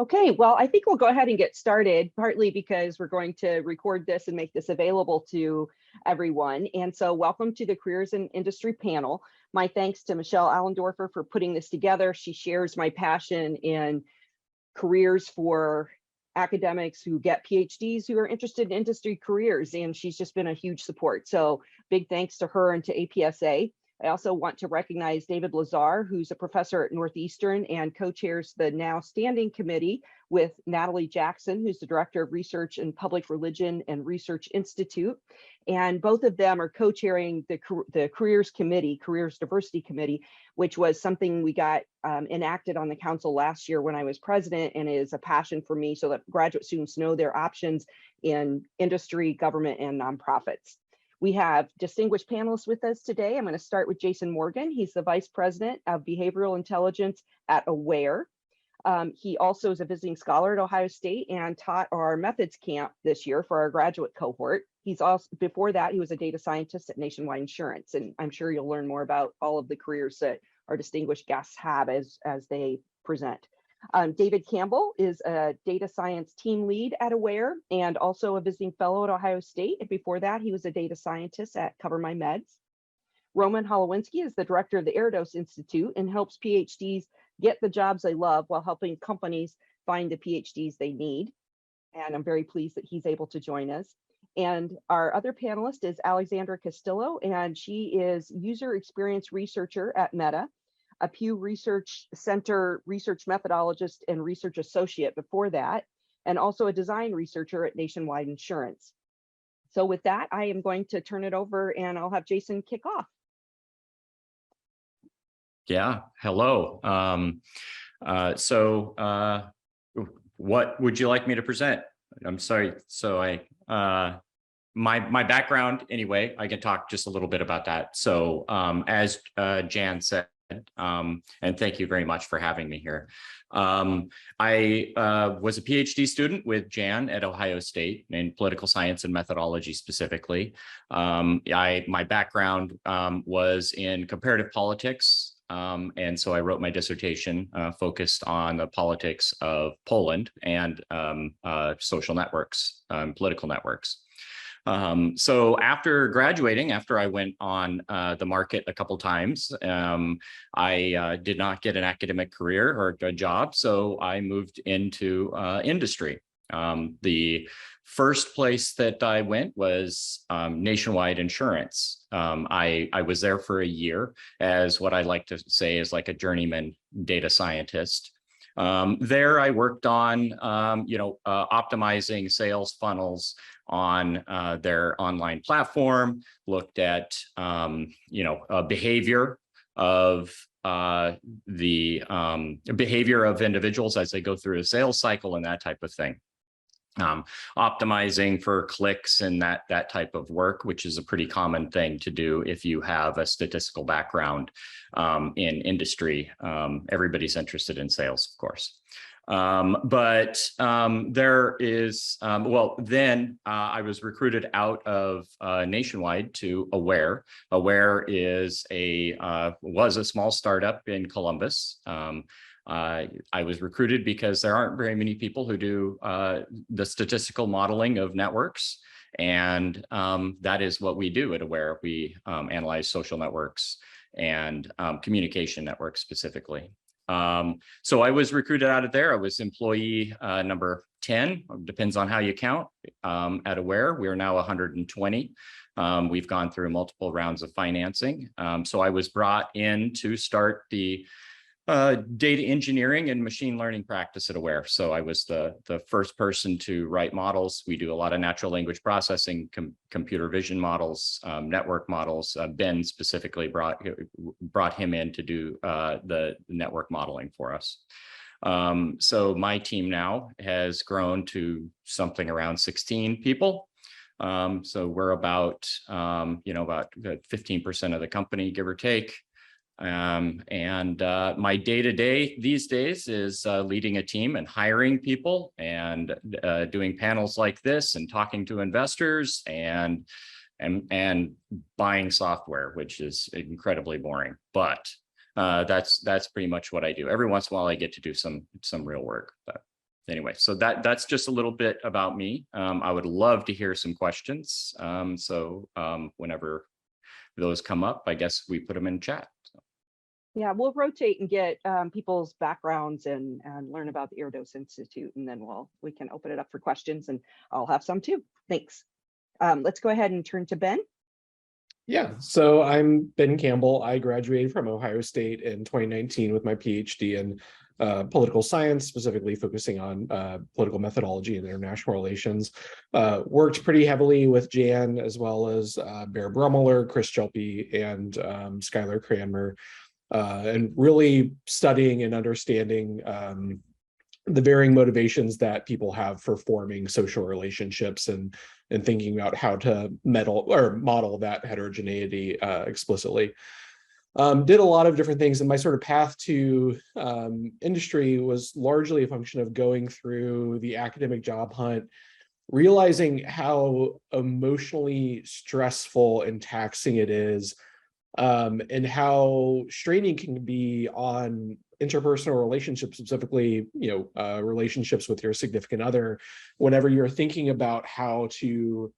Okay, well, I think we'll go ahead and get started, partly because we're going to record this and make this available to everyone. And so welcome to the Careers in Industry panel. My thanks to Michelle Allendorfer for putting this together. She shares my passion in careers for academics who get PhDs who are interested in industry careers, and she's just been a huge support. So big thanks to her and to APSA. I also want to recognize David Lazar, who's a professor at Northeastern and co-chairs the now standing committee with Natalie Jackson, who's the director of research in public religion and research institute. And both of them are co-chairing the careers committee, careers diversity committee, which was something we got enacted on the council last year when I was president, and is a passion for me so that graduate students know their options in industry, government, and nonprofits. We have distinguished panelists with us today. I'm going to start with Jason Morgan. He's the Vice President of Behavioral Intelligence at AWARE. He also is a visiting scholar at Ohio State and taught our methods camp this year for our graduate cohort. He's also, before that, he was a data scientist at Nationwide Insurance, and I'm sure you'll learn more about all of the careers that our distinguished guests have as they present. David Campbell is a data science team lead at AWARE and also a visiting fellow at Ohio State. And before that, he was a data scientist at Cover My Meds. Roman Holowinsky is the director of the Erdős Institute and helps PhDs get the jobs they love while helping companies find the PhDs they need. And I'm very pleased that he's able to join us. And our other panelist is Alexandra Castillo, and she is user experience researcher at Meta, a Pew Research Center research methodologist and research associate before that, and also a design researcher at Nationwide Insurance. So with that, I am going to turn it over and I'll have Jason kick off. Yeah, hello. What would you like me to present? I'm sorry. So my background anyway, I can talk just a little bit about that. So as Jan said, and thank you very much for having me here. I was a PhD student with Jan at Ohio State in political science and methodology specifically. My background was in comparative politics. And so I wrote my dissertation focused on the politics of Poland and social networks, political networks. So after graduating, after I went on the market a couple times, I did not get an academic career or a job, so I moved into industry. The first place that I went was Nationwide Insurance. I was there for a year as what I like to say is like a journeyman data scientist. There I worked on, optimizing sales funnels on their online platform, looked at, behavior of behavior of individuals as they go through a sales cycle and that type of thing. Optimizing for clicks and that type of work, which is a pretty common thing to do if you have a statistical background in industry. Everybody's interested in sales, of course. There is, then I was recruited out of Nationwide to AWARE. AWARE was a small startup in Columbus. I was recruited because there aren't very many people who do the statistical modeling of networks. And that is what we do at AWARE. We analyze social networks and communication networks specifically. So I was recruited out of there. I was employee number 10, depends on how you count, at AWARE. We are now 120. We've gone through multiple rounds of financing. So I was brought in to start the data engineering and machine learning practice at AWARE. So I was the first person to write models. We do a lot of natural language processing, computer vision models, network models. Ben specifically brought him in to do the network modeling for us. So my team now has grown to something around 16 people. So we're about 15% of the company, give or take. My day-to-day these days is leading a team and hiring people and doing panels like this and talking to investors and buying software, which is incredibly boring. But that's pretty much what I do. Every once in a while, I get to do some real work. But anyway, so that's just a little bit about me. I would love to hear some questions. Whenever those come up, I guess we put them in chat. Yeah, we'll rotate and get people's backgrounds and learn about the Erdős Institute, and then we can open it up for questions, and I'll have some too. Thanks. Let's go ahead and turn to Ben. Yeah, so I'm Ben Campbell. I graduated from Ohio State in 2019 with my PhD in political science, specifically focusing on political methodology and international relations. Worked pretty heavily with Jan, as well as Bear Brummeler, Chris Jelpe, and Skylar Cranmer, and really studying and understanding the varying motivations that people have for forming social relationships and thinking about how to model that heterogeneity explicitly. Did a lot of different things, and my sort of path to industry was largely a function of going through the academic job hunt, realizing how emotionally stressful and taxing it is, and how straining can be on interpersonal relationships, specifically, relationships with your significant other, whenever you're thinking about how to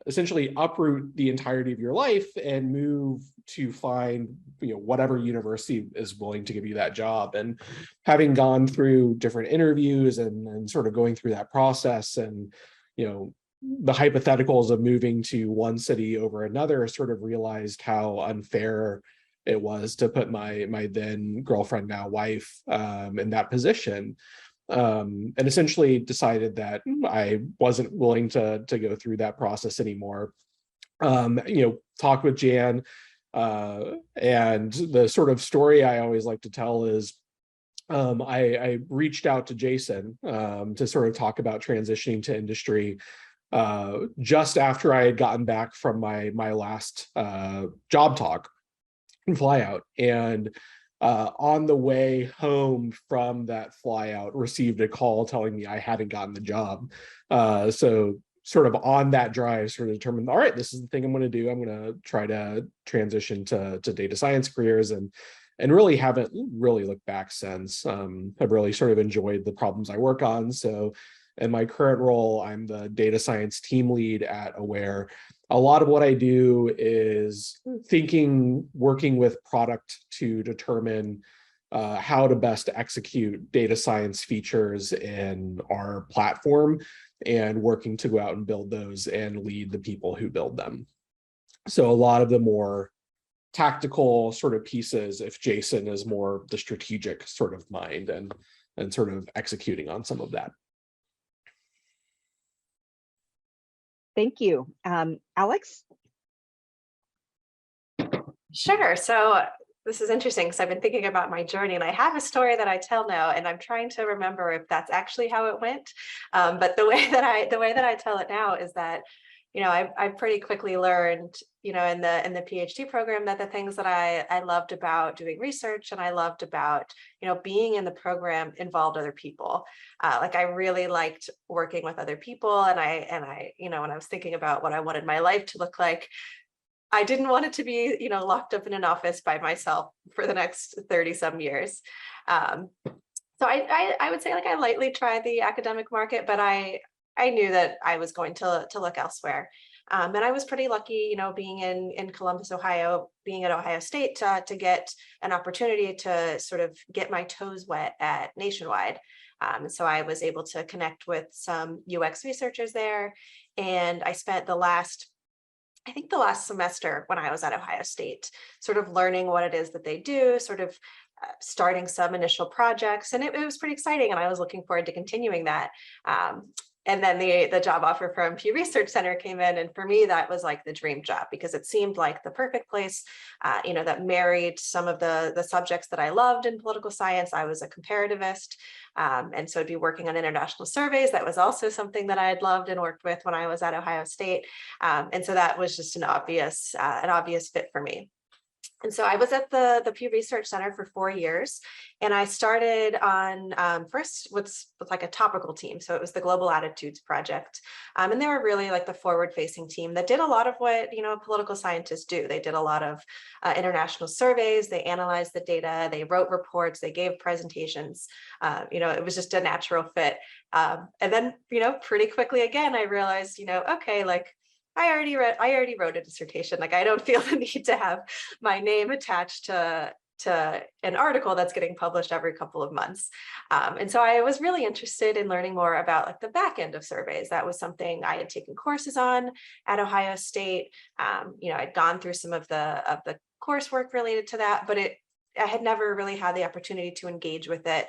essentially uproot the entirety of your life and move to find, whatever university is willing to give you that job. And having gone through different interviews and sort of going through that process, and, the hypotheticals of moving to one city over another, sort of realized how unfair it was to put my then girlfriend, now wife, in that position. And essentially decided that I wasn't willing to go through that process anymore. Talked with Jan, and the sort of story I always like to tell is I reached out to Jason to sort of talk about transitioning to industry just after I had gotten back from my last job talk and flyout. And on the way home from that flyout, received a call telling me I hadn't gotten the job. So sort of on that drive, sort of determined, all right, this is the thing I'm going to do. I'm going to try to transition to data science careers, and really haven't really looked back since. I've really sort of enjoyed the problems I work on. So in my current role, I'm the data science team lead at Aware. A lot of what I do is working with product to determine how to best execute data science features in our platform, and working to go out and build those and lead the people who build them. So a lot of the more tactical sort of pieces, if Jason is more the strategic sort of mind and sort of executing on some of that. Thank you. Alex? Sure. So this is interesting because I've been thinking about my journey, and I have a story that I tell now, and I'm trying to remember if that's actually how it went. But the way that I tell it now is that, I pretty quickly learned, in the PhD program, that the things that I loved about doing research and I loved about, being in the program involved other people. Like I really liked working with other people, and I, when I was thinking about what I wanted my life to look like, I didn't want it to be, locked up in an office by myself for the next 30 some years. So I would say, like, I lightly tried the academic market, but I knew that I was going to look elsewhere. And I was pretty lucky, being in Columbus, Ohio, being at Ohio State, to get an opportunity to sort of get my toes wet at Nationwide. So I was able to connect with some UX researchers there. And I spent the last semester when I was at Ohio State, sort of learning what it is that they do, sort of starting some initial projects. And it was pretty exciting. And I was looking forward to continuing that. And then the job offer from Pew Research Center came in. And for me, that was like the dream job, because it seemed like the perfect place, that married some of the subjects that I loved in political science. I was a comparativist. And so I'd be working on international surveys. That was also something that I had loved and worked with when I was at Ohio State. And so that was just an obvious fit for me. And so I was at the Pew Research Center for 4 years, and I started on first with like a topical team. So it was the Global Attitudes Project. And they were really like the forward-facing team that did a lot of what, political scientists do. They did a lot of international surveys, they analyzed the data, they wrote reports, they gave presentations. It was just a natural fit. And then, pretty quickly again, I realized, okay, like, I already wrote a dissertation. Like, I don't feel the need to have my name attached to an article that's getting published every couple of months. And so I was really interested in learning more about like the back end of surveys. That was something I had taken courses on at Ohio State. I'd gone through some of the coursework related to that, but I had never really had the opportunity to engage with it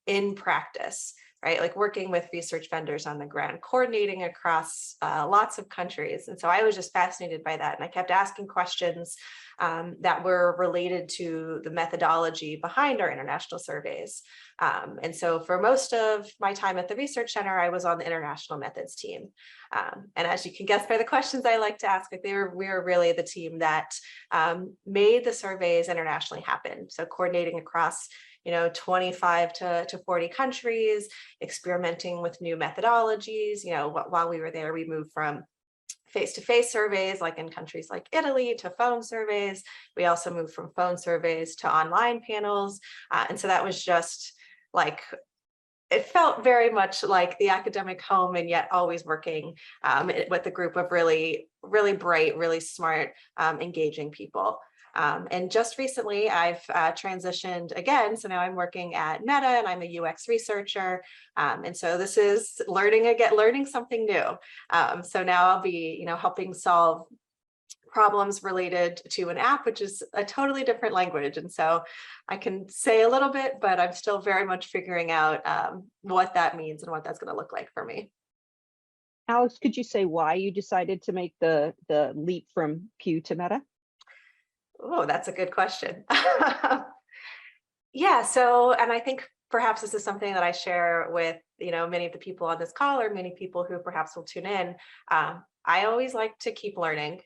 in practice. Right, like working with research vendors on the ground, coordinating across lots of countries. And so I was just fascinated by that. And I kept asking questions that were related to the methodology behind our international surveys. And so for most of my time at the research center, I was on the international methods team. And as you can guess by the questions I like to ask, like we were really the team that made the surveys internationally happen. So coordinating across 25 to 40 countries, experimenting with new methodologies. While we were there, we moved from face-to-face surveys, like in countries like Italy, to phone surveys. We also moved from phone surveys to online panels. And so that was just like, it felt very much like the academic home, and yet always working with a group of really, really bright, really smart, engaging people. And just recently, I've transitioned again. So now I'm working at Meta, and I'm a UX researcher. And so this is learning something new. So now I'll be, helping solve problems related to an app, which is a totally different language. And so I can say a little bit, but I'm still very much figuring out what that means and what that's going to look like for me. Alex, could you say why you decided to make the leap from Pew to Meta? Oh, that's a good question. Yeah, so, and I think perhaps this is something that I share with, many of the people on this call, or many people who perhaps will tune in. I always like to keep learning.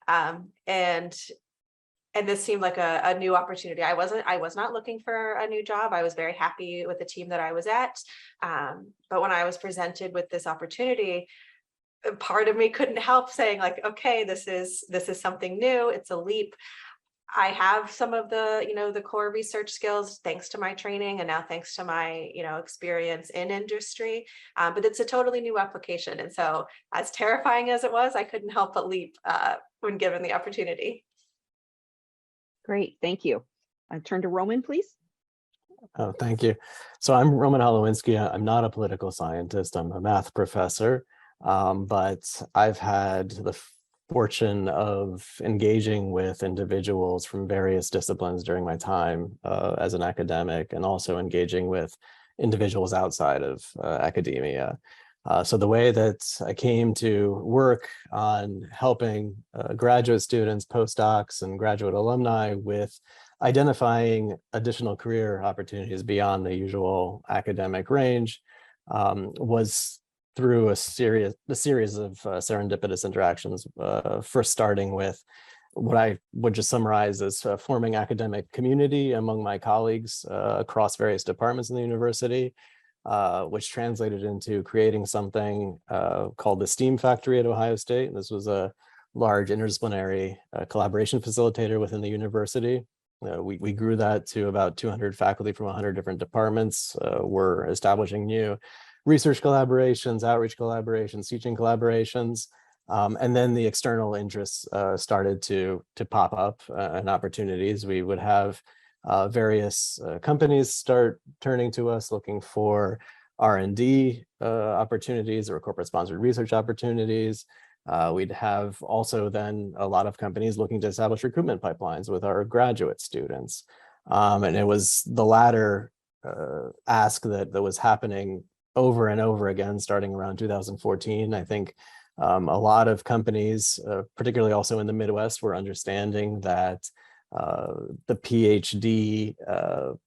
And this seemed like a new opportunity. I was not looking for a new job. I was very happy with the team that I was at. But when I was presented with this opportunity, part of me couldn't help saying like, okay, this is something new. It's a leap. I have some of the, the core research skills thanks to my training, and now thanks to my, experience in industry, but it's a totally new application. And so as terrifying as it was, I couldn't help but leap when given the opportunity. Great, thank you. I turn to Roman, please. Oh, thank you. So I'm Roman Holowinsky. I'm not a political scientist. I'm a math professor, but I've had the fortune of engaging with individuals from various disciplines during my time as an academic, and also engaging with individuals outside of academia. So the way that I came to work on helping graduate students, postdocs, and graduate alumni with identifying additional career opportunities beyond the usual academic range was through a series of serendipitous interactions, first starting with what I would just summarize as forming academic community among my colleagues across various departments in the university, which translated into creating something called the STEAM Factory at Ohio State. And this was a large interdisciplinary collaboration facilitator within the university. We grew that to about 200 faculty from 100 different departments. We're establishing new research collaborations, outreach collaborations, teaching collaborations, and then the external interests started to pop up and opportunities. We would have various companies start turning to us looking for R&D opportunities or corporate sponsored research opportunities. We'd have also then a lot of companies looking to establish recruitment pipelines with our graduate students. And it was the latter ask that was happening over and over again, starting around 2014. I think a lot of companies, particularly also in the Midwest, were understanding that the PhD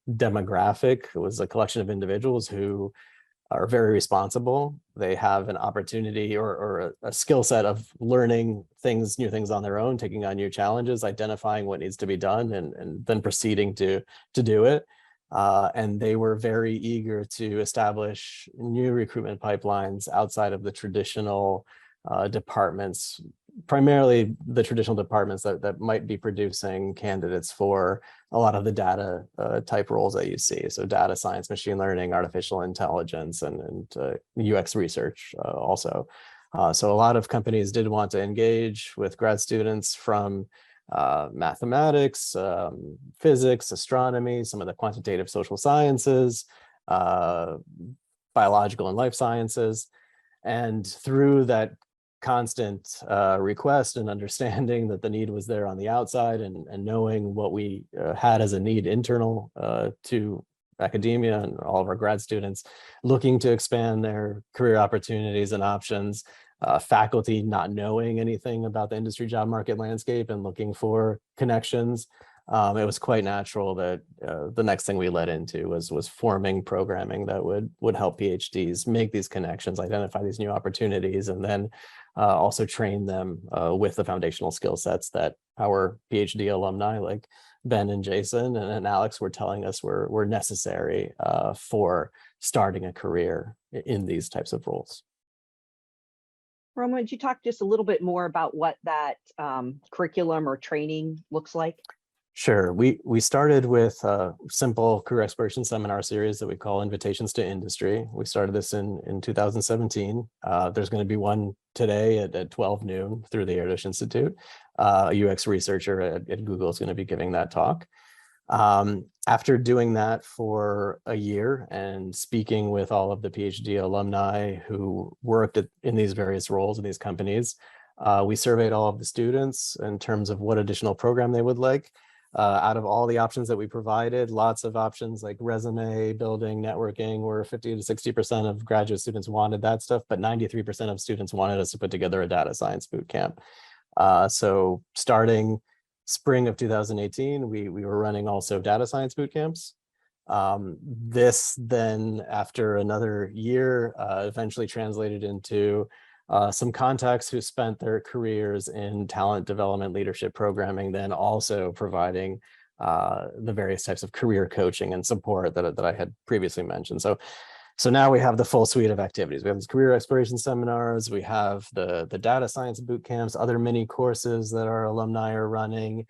demographic was a collection of individuals who are very responsible. They have an opportunity or a skill set of learning things, new things on their own, taking on new challenges, identifying what needs to be done, and then proceeding to do it. And they were very eager to establish new recruitment pipelines outside of the traditional departments, primarily the traditional departments that might be producing candidates for a lot of the data type roles that you see. So data science, machine learning, artificial intelligence, and UX research also. So a lot of companies did want to engage with grad students from mathematics, physics, astronomy, some of the quantitative social sciences, biological and life sciences. And through that constant request and understanding that the need was there on the outside, and knowing what we had as a need internal to academia and all of our grad students looking to expand their career opportunities and options, faculty not knowing anything about the industry job market landscape and looking for connections, it was quite natural that the next thing we led into was forming programming that would help PhDs make these connections, identify these new opportunities, and then also train them with the foundational skill sets that our PhD alumni like Ben and Jason and Alex were telling us were necessary for starting a career in these types of roles. Roma, would you talk just a little bit more about what that curriculum or training looks like? Sure. We started with a simple career exploration seminar series that we call Invitations to Industry. We started this in 2017. There's going to be one today at 12 noon through the Erdős Institute. A UX researcher at Google is going to be giving that talk. After doing that for a year and speaking with all of the PhD alumni who worked in these various roles in these companies, we surveyed all of the students in terms of what additional program they would like. Out of all the options that we provided, lots of options like resume building, networking, where 50 to 60% of graduate students wanted that stuff, but 93% of students wanted us to put together a data science boot camp. So starting spring of 2018, we were running also data science boot camps. This then, after another year, eventually translated into some contacts who spent their careers in talent development, leadership programming, then also providing the various types of career coaching and support that I had previously mentioned. So now we have the full suite of activities. We have these career exploration seminars, we have the data science boot camps, other mini courses that our alumni are running,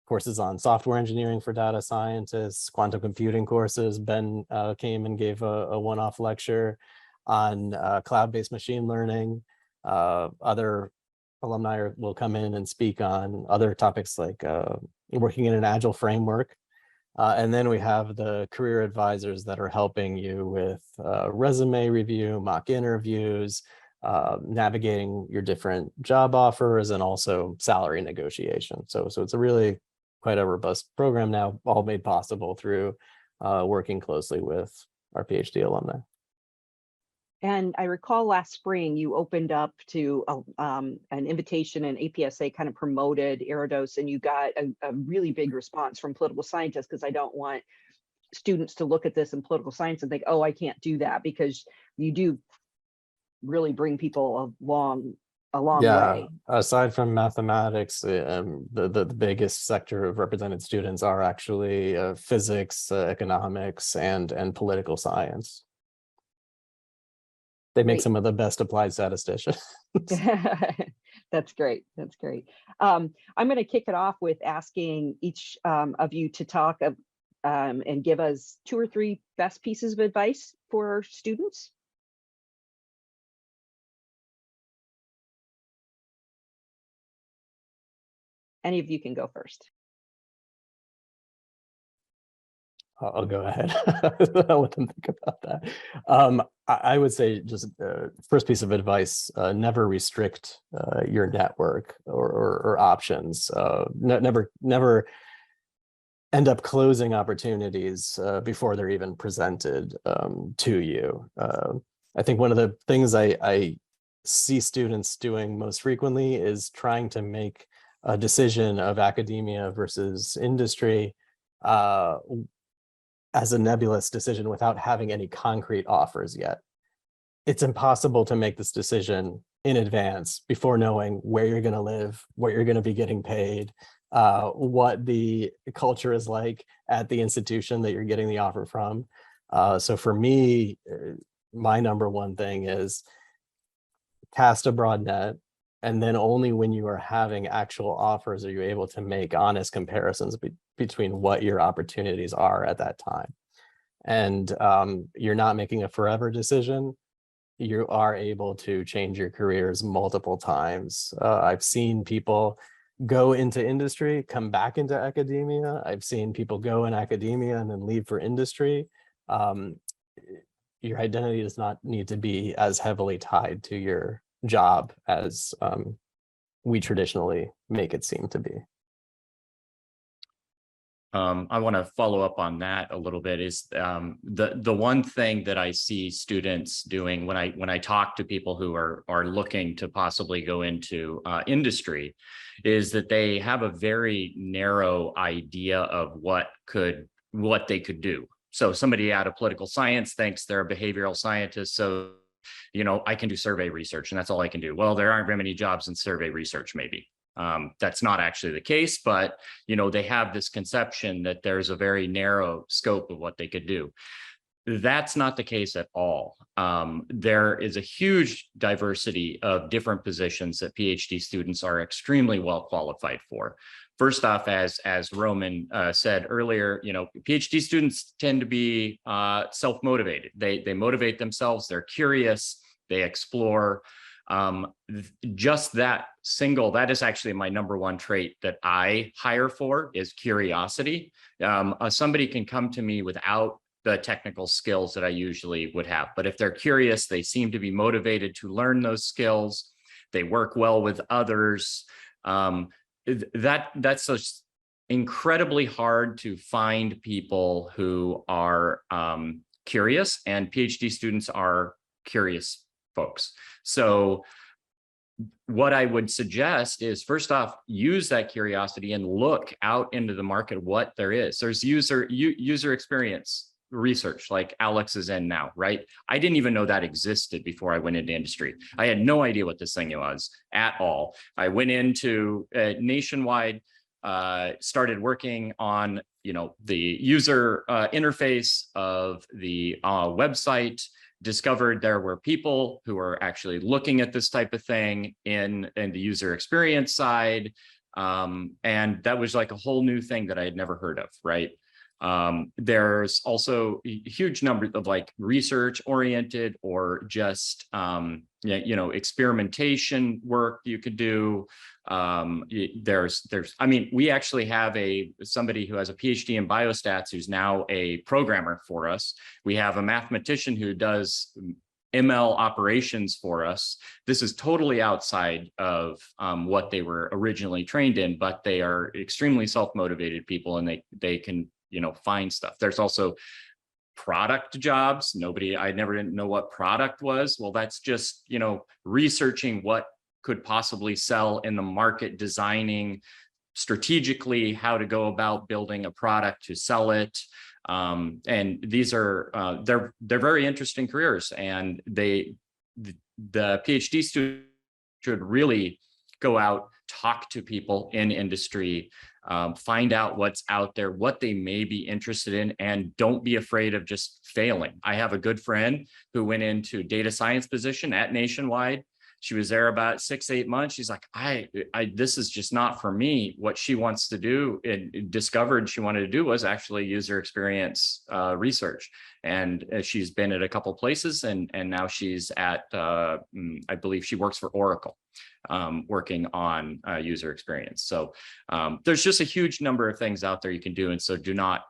courses on software engineering for data scientists, quantum computing courses. Ben came and gave a one-off lecture on cloud-based machine learning. Other alumni will come in and speak on other topics like working in an agile framework. And then we have the career advisors that are helping you with resume review, mock interviews, navigating your different job offers, and also salary negotiation. So it's a really quite a robust program now, all made possible through working closely with our PhD alumni. And I recall last spring you opened up to an invitation, and APSA kind of promoted Erdős, and you got a really big response from political scientists, because I don't want students to look at this in political science and think, oh, I can't do that, because you do really bring people a long way. Aside from mathematics, the biggest sector of represented students are actually physics, economics, and political science. They make some of the best applied statisticians. That's great. That's great. I'm going to kick it off with asking each of you to talk and give us 2 or 3 best pieces of advice for students. Any of you can go first. I'll go ahead. I'll let them think about that. I would say just first piece of advice, never restrict your network or options. Never end up closing opportunities before they're even presented to you. I think one of the things I see students doing most frequently is trying to make a decision of academia versus industry as a nebulous decision without having any concrete offers yet. It's impossible to make this decision in advance before knowing where you're going to live, what you're going to be getting paid, what the culture is like at the institution that you're getting the offer from. So for me, my number one thing is cast a broad net, and then only when you are having actual offers are you able to make honest comparisons between what your opportunities are at that time. And you're not making a forever decision. You are able to change your careers multiple times. I've seen people go into industry, come back into academia. I've seen people go in academia and then leave for industry. Your identity does not need to be as heavily tied to your job as we traditionally make it seem to be. I want to follow up on that a little bit. Is the one thing that I see students doing when I talk to people who are looking to possibly go into industry, is that they have a very narrow idea of what they could do. So somebody out of political science thinks they're a behavioral scientist, so I can do survey research and that's all I can do. Well, there aren't very many jobs in survey research, maybe. That's not actually the case, but they have this conception that there's a very narrow scope of what they could do. That's not the case at all. There is a huge diversity of different positions that PhD students are extremely well qualified for. First off, as Roman said earlier, PhD students tend to be self-motivated. They motivate themselves, they're curious, they explore. Just that is actually my number one trait that I hire for, is curiosity. Somebody can come to me without the technical skills that I usually would have, but if they're curious, they seem to be motivated to learn those skills. They work well with others. That's just incredibly hard to find people who are curious, and PhD students are curious folks. So what I would suggest is, first off, use that curiosity and look out into the market what there is. There's user experience research like Alex is in now, right? I didn't even know that existed before I went into industry. I had no idea what this thing was at all. I went into Nationwide, started working on the user interface of the website, discovered there were people who were actually looking at this type of thing in the user experience side. And that was like a whole new thing that I had never heard of, right? There's also a huge number of like research oriented or just, experimentation work you could do. We actually have somebody who has a PhD in biostats who's now a programmer for us. We have a mathematician who does ML operations for us. This is totally outside of what they were originally trained in, but they are extremely self-motivated people, and they can find stuff. There's also product jobs. I never didn't know what product was. Well, that's just, researching what could possibly sell in the market, designing strategically how to go about building a product to sell it. And these are, they're very interesting careers, and the PhD student should really go out, talk to people in industry, find out what's out there, what they may be interested in, and don't be afraid of just failing. I have a good friend who went into data science position at Nationwide. She was there about 6-8 months. She's like, this is just not for me. What she wants to do and discovered she wanted to do was actually user experience research. And she's been at a couple places, and now she's at, I believe she works for Oracle, working on user experience. So there's just a huge number of things out there you can do. And so do not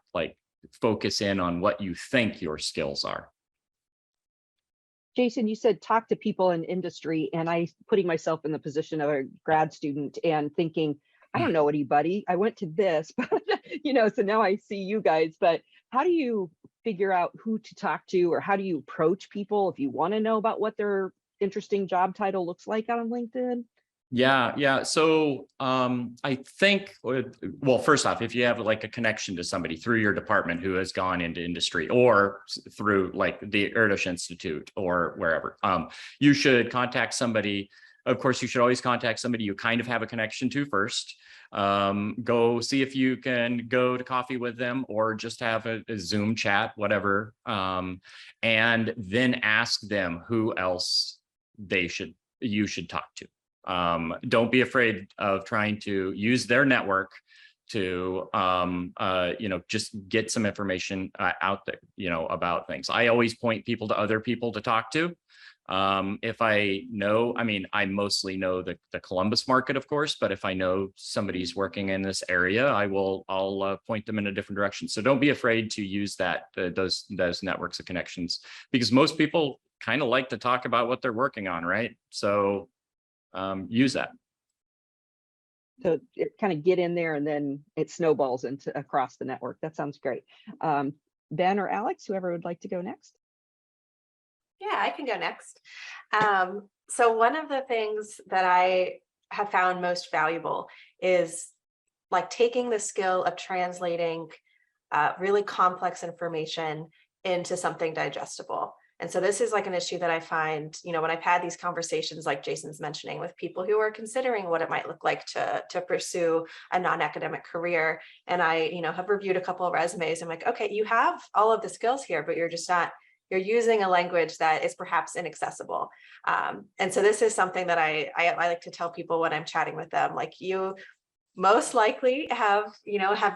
focus in on what you think your skills are. Jason, you said talk to people in industry, and I putting myself in the position of a grad student and thinking, I don't know anybody. I went to this, but so now I see you guys. But how do you figure out who to talk to, or how do you approach people if you want to know about what their interesting job title looks like on LinkedIn? Yeah. So I think, well, first off, if you have like a connection to somebody through your department who has gone into industry or through like the Erdős Institute or wherever, you should contact somebody. Of course, you should always contact somebody you kind of have a connection to first. Go see if you can go to coffee with them or just have a Zoom chat, whatever. And then ask them who else you should talk to. Don't be afraid of trying to use their network to, just get some information out there, about things. I always point people to other people to talk to. If I know, I mostly know the Columbus market, of course, but if I know somebody's working in this area, I'll point them in a different direction. So don't be afraid to use those networks of connections, because most people kind of like to talk about what they're working on, right? So use that. So kind of get in there and then it snowballs into across the network. That sounds great. Ben or Alex, whoever would like to go next. Yeah, I can go next. So one of the things that I have found most valuable is like taking the skill of translating really complex information into something digestible. And so this is like an issue that I find, when I've had these conversations like Jason's mentioning with people who are considering what it might look like to pursue a non-academic career. And I, have reviewed a couple of resumes. I'm like, okay, you have all of the skills here, but you're using a language that is perhaps inaccessible. And so this is something that I like to tell people when I'm chatting with them, like you most likely have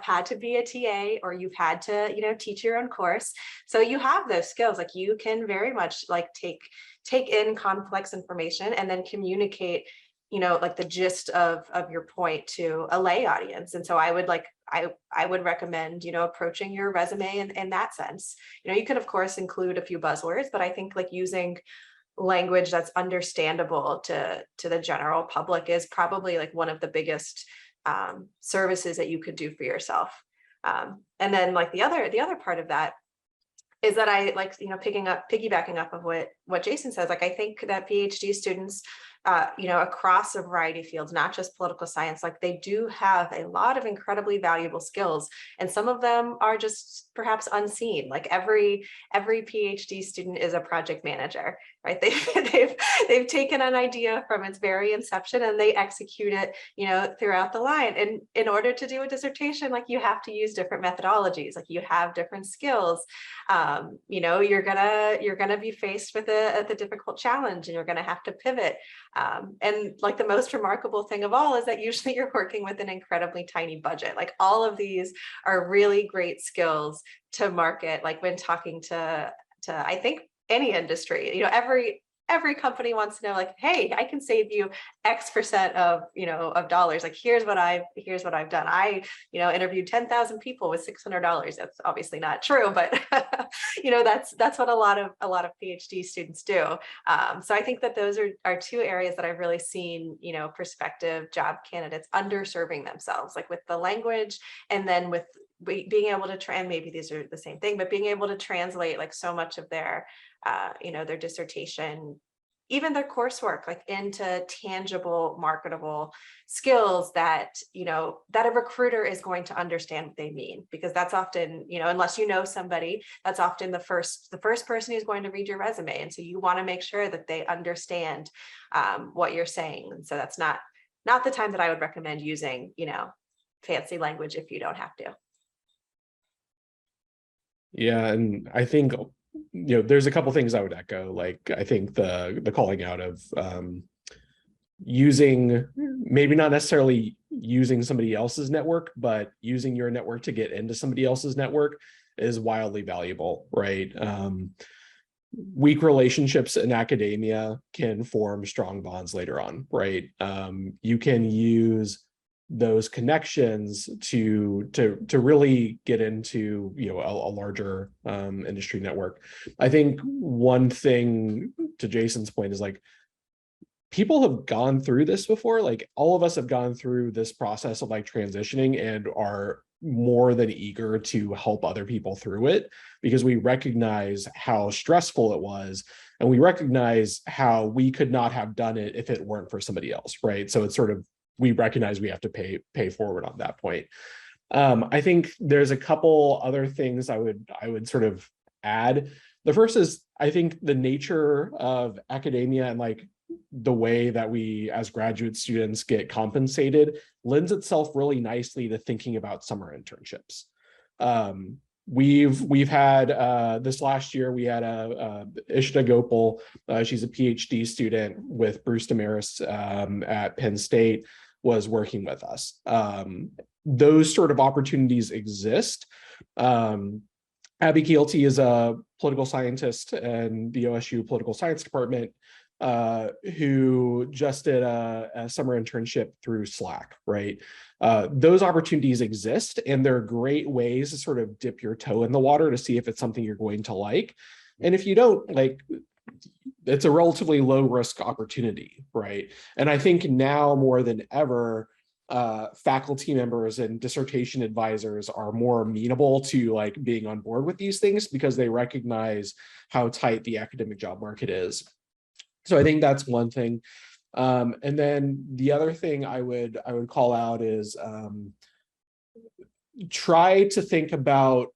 had to be a TA, or you've had to, teach your own course. So you have those skills, like you can very much like take in complex information and then communicate, like the gist of your point to a lay audience. And so I would recommend, approaching your resume in that sense. You can of course include a few buzzwords, but I think like using language that's understandable to the general public is probably like one of the biggest services that you could do for yourself. And then like the other part of that is that I like, piggybacking up of what Jason says, like I think that PhD students, across a variety of fields, not just political science, like they do have a lot of incredibly valuable skills, and some of them are just perhaps unseen. Like every PhD student is a project manager, right? They've taken an idea from its very inception and they execute it, throughout the line. And in order to do a dissertation, like you have to use different methodologies, like you have different skills. You're gonna be faced with a difficult challenge, and you're gonna have to pivot. And like the most remarkable thing of all is that usually you're working with an incredibly tiny budget. Like all of these are really great skills to market, like when talking to I think any industry, every company wants to know, like, hey, I can save you X% of dollars. Like, here's what I've done. I, interviewed 10,000 people with $600. That's obviously not true, but that's what a lot of PhD students do. So I think that those are two areas that I've really seen, prospective job candidates underserving themselves, like with the language, and then with being able to and maybe these are the same thing, but being able to translate like so much of their their dissertation, even their coursework, like into tangible, marketable skills that, that a recruiter is going to understand what they mean, because that's often, unless you know somebody, that's often the first person who's going to read your resume. And so you want to make sure that they understand what you're saying. And so that's not the time that I would recommend using, fancy language if you don't have to. Yeah, and I think there's a couple things I would echo. Like I think the calling out of using, maybe not necessarily using somebody else's network, but using your network to get into somebody else's network is wildly valuable, right? Weak relationships in academia can form strong bonds later on, right? You can use those connections to really get into a larger industry network. I think one thing, to Jason's point, is like people have gone through this before. Like all of us have gone through this process of like transitioning and are more than eager to help other people through it, because we recognize how stressful it was And we recognize how we could not have done it if it weren't for somebody else, right? So it's sort of, we recognize we have to pay forward on that point. I think there's a couple other things I would sort of add. The first is, I think the nature of academia and like the way that we as graduate students get compensated lends itself really nicely to thinking about summer internships. We've had this last year, we had Ishita Gopal. She's a PhD student with Bruce Damaris at Penn State, was working with us. Those sort of opportunities exist. Abby Keelty is a political scientist in the OSU Political Science Department who just did a summer internship through Slack, right? Those opportunities exist, and they're great ways to sort of dip your toe in the water to see if it's something you're going to like. And if you don't, like, it's a relatively low risk opportunity, right? And I think now more than ever, faculty members and dissertation advisors are more amenable to like being on board with these things because they recognize how tight the academic job market is. So I think that's one thing. And then the other thing I would call out is try to think about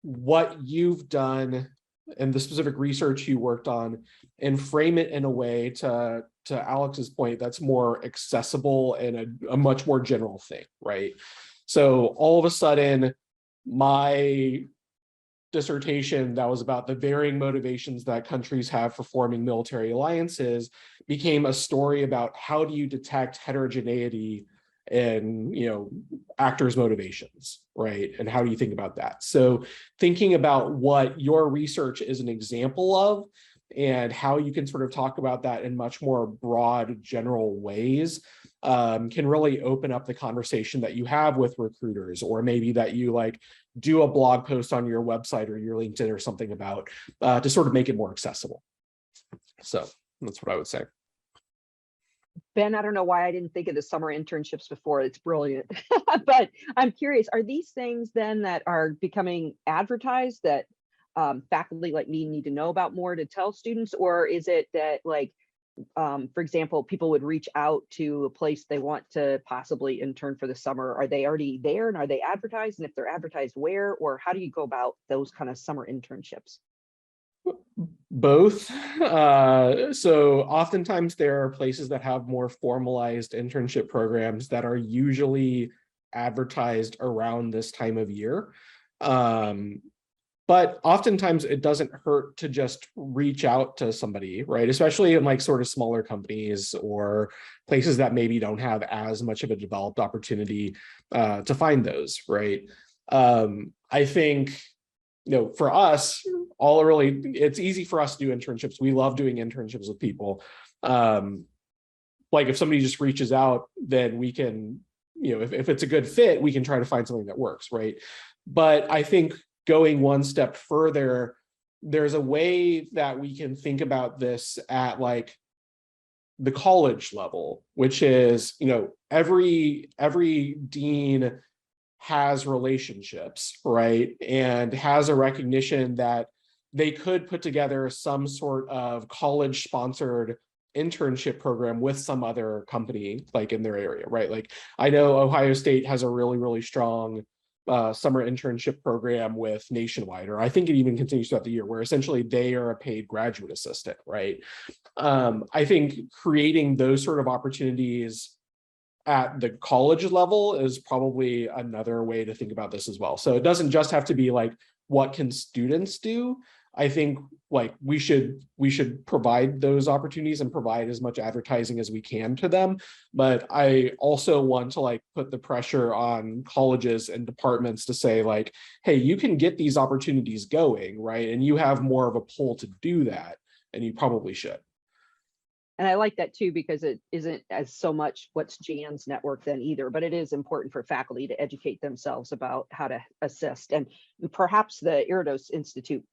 what you've done and the specific research you worked on and frame it in a way to Alex's point that's more accessible and a much more general thing, right? So all of a sudden, my dissertation that was about the varying motivations that countries have for forming military alliances became a story about how do you detect heterogeneity in, you know, actors' motivations, right? And how do you think about that? So thinking about what your research is an example of and how you can sort of talk about that in much more broad, general ways can really open up the conversation that you have with recruiters, or maybe that you like do a blog post on your website or your LinkedIn or something about to sort of make it more accessible. So that's what I would say. Ben, I don't know why I didn't think of the summer internships before. It's brilliant. But I'm curious, are these things then that are becoming advertised that faculty like me need to know about more to tell students? Or is it that, like, for example, people would reach out to a place they want to possibly intern for the summer? Are they already there and are they advertised? And if they're advertised, where? Or how do you go about those kind of summer internships? Both. So oftentimes there are places that have more formalized internship programs that are usually advertised around this time of year. But oftentimes it doesn't hurt to just reach out to somebody, right? Especially in like sort of smaller companies or places that maybe don't have as much of a developed opportunity to find those, right? I think, you know, for us, it's easy for us to do internships. We love doing internships with people. Like if somebody just reaches out, then we can, you know, if it's a good fit, we can try to find something that works, right? But I think going one step further, there's a way that we can think about this at like the college level, which is, you know, every dean has relationships, right? And has a recognition that they could put together some sort of college-sponsored internship program with some other company like in their area, right? Like I know Ohio State has a really, really strong summer internship program with Nationwide, or I think it even continues throughout the year, where essentially they are a paid graduate assistant, right? I think creating those sort of opportunities at the college level is probably another way to think about this as well. So it doesn't just have to be like, what can students do? I think like we should provide those opportunities and provide as much advertising as we can to them. But I also want to like put the pressure on colleges and departments to say like, hey, you can get these opportunities going, right? And you have more of a pull to do that, and you probably should. And I like that too, because it isn't as so much what's Jan's network then either, but it is important for faculty to educate themselves about how to assist. And perhaps the Erdős Institute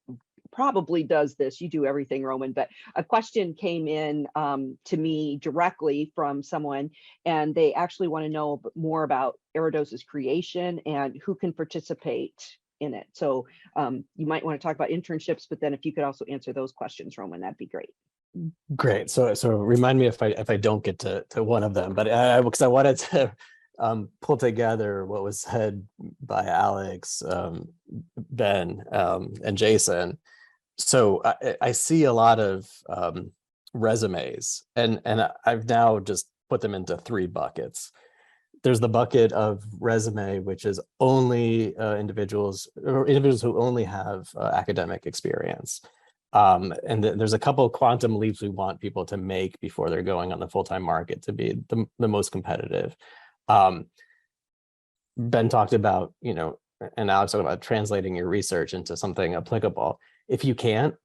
probably does this. You do everything, Roman, but a question came in to me directly from someone, and they actually want to know more about Erdős's creation and who can participate in it. So you might want to talk about internships, but then if you could also answer those questions, Roman, that'd be great. Great. So remind me if I don't get to one of them, but because I wanted to pull together what was said by Alex, Ben, and Jason. So I see a lot of resumes, and I've now just put them into 3 buckets. There's the bucket of resume, which is only individuals who only have academic experience. And there's a couple of quantum leaps we want people to make before they're going on the full-time market to be the most competitive. Ben talked about, and Alex talked about translating your research into something applicable. If you can't,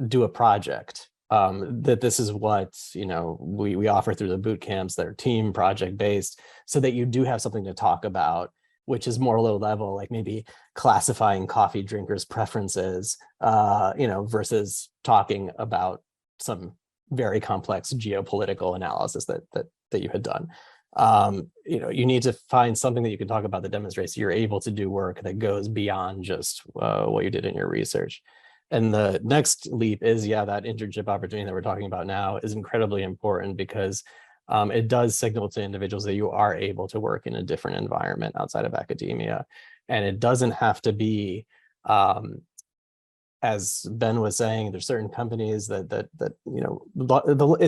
do a project. That this is what we offer through the boot camps that are team project based, so that you do have something to talk about, which is more low level, like maybe classifying coffee drinkers' preferences, versus talking about some very complex geopolitical analysis that you had done. You need to find something that you can talk about that demonstrates you're able to do work that goes beyond just what you did in your research. And the next leap is, that internship opportunity that we're talking about now is incredibly important, because it does signal to individuals that you are able to work in a different environment outside of academia. And it doesn't have to be, as Ben was saying, there's certain companies that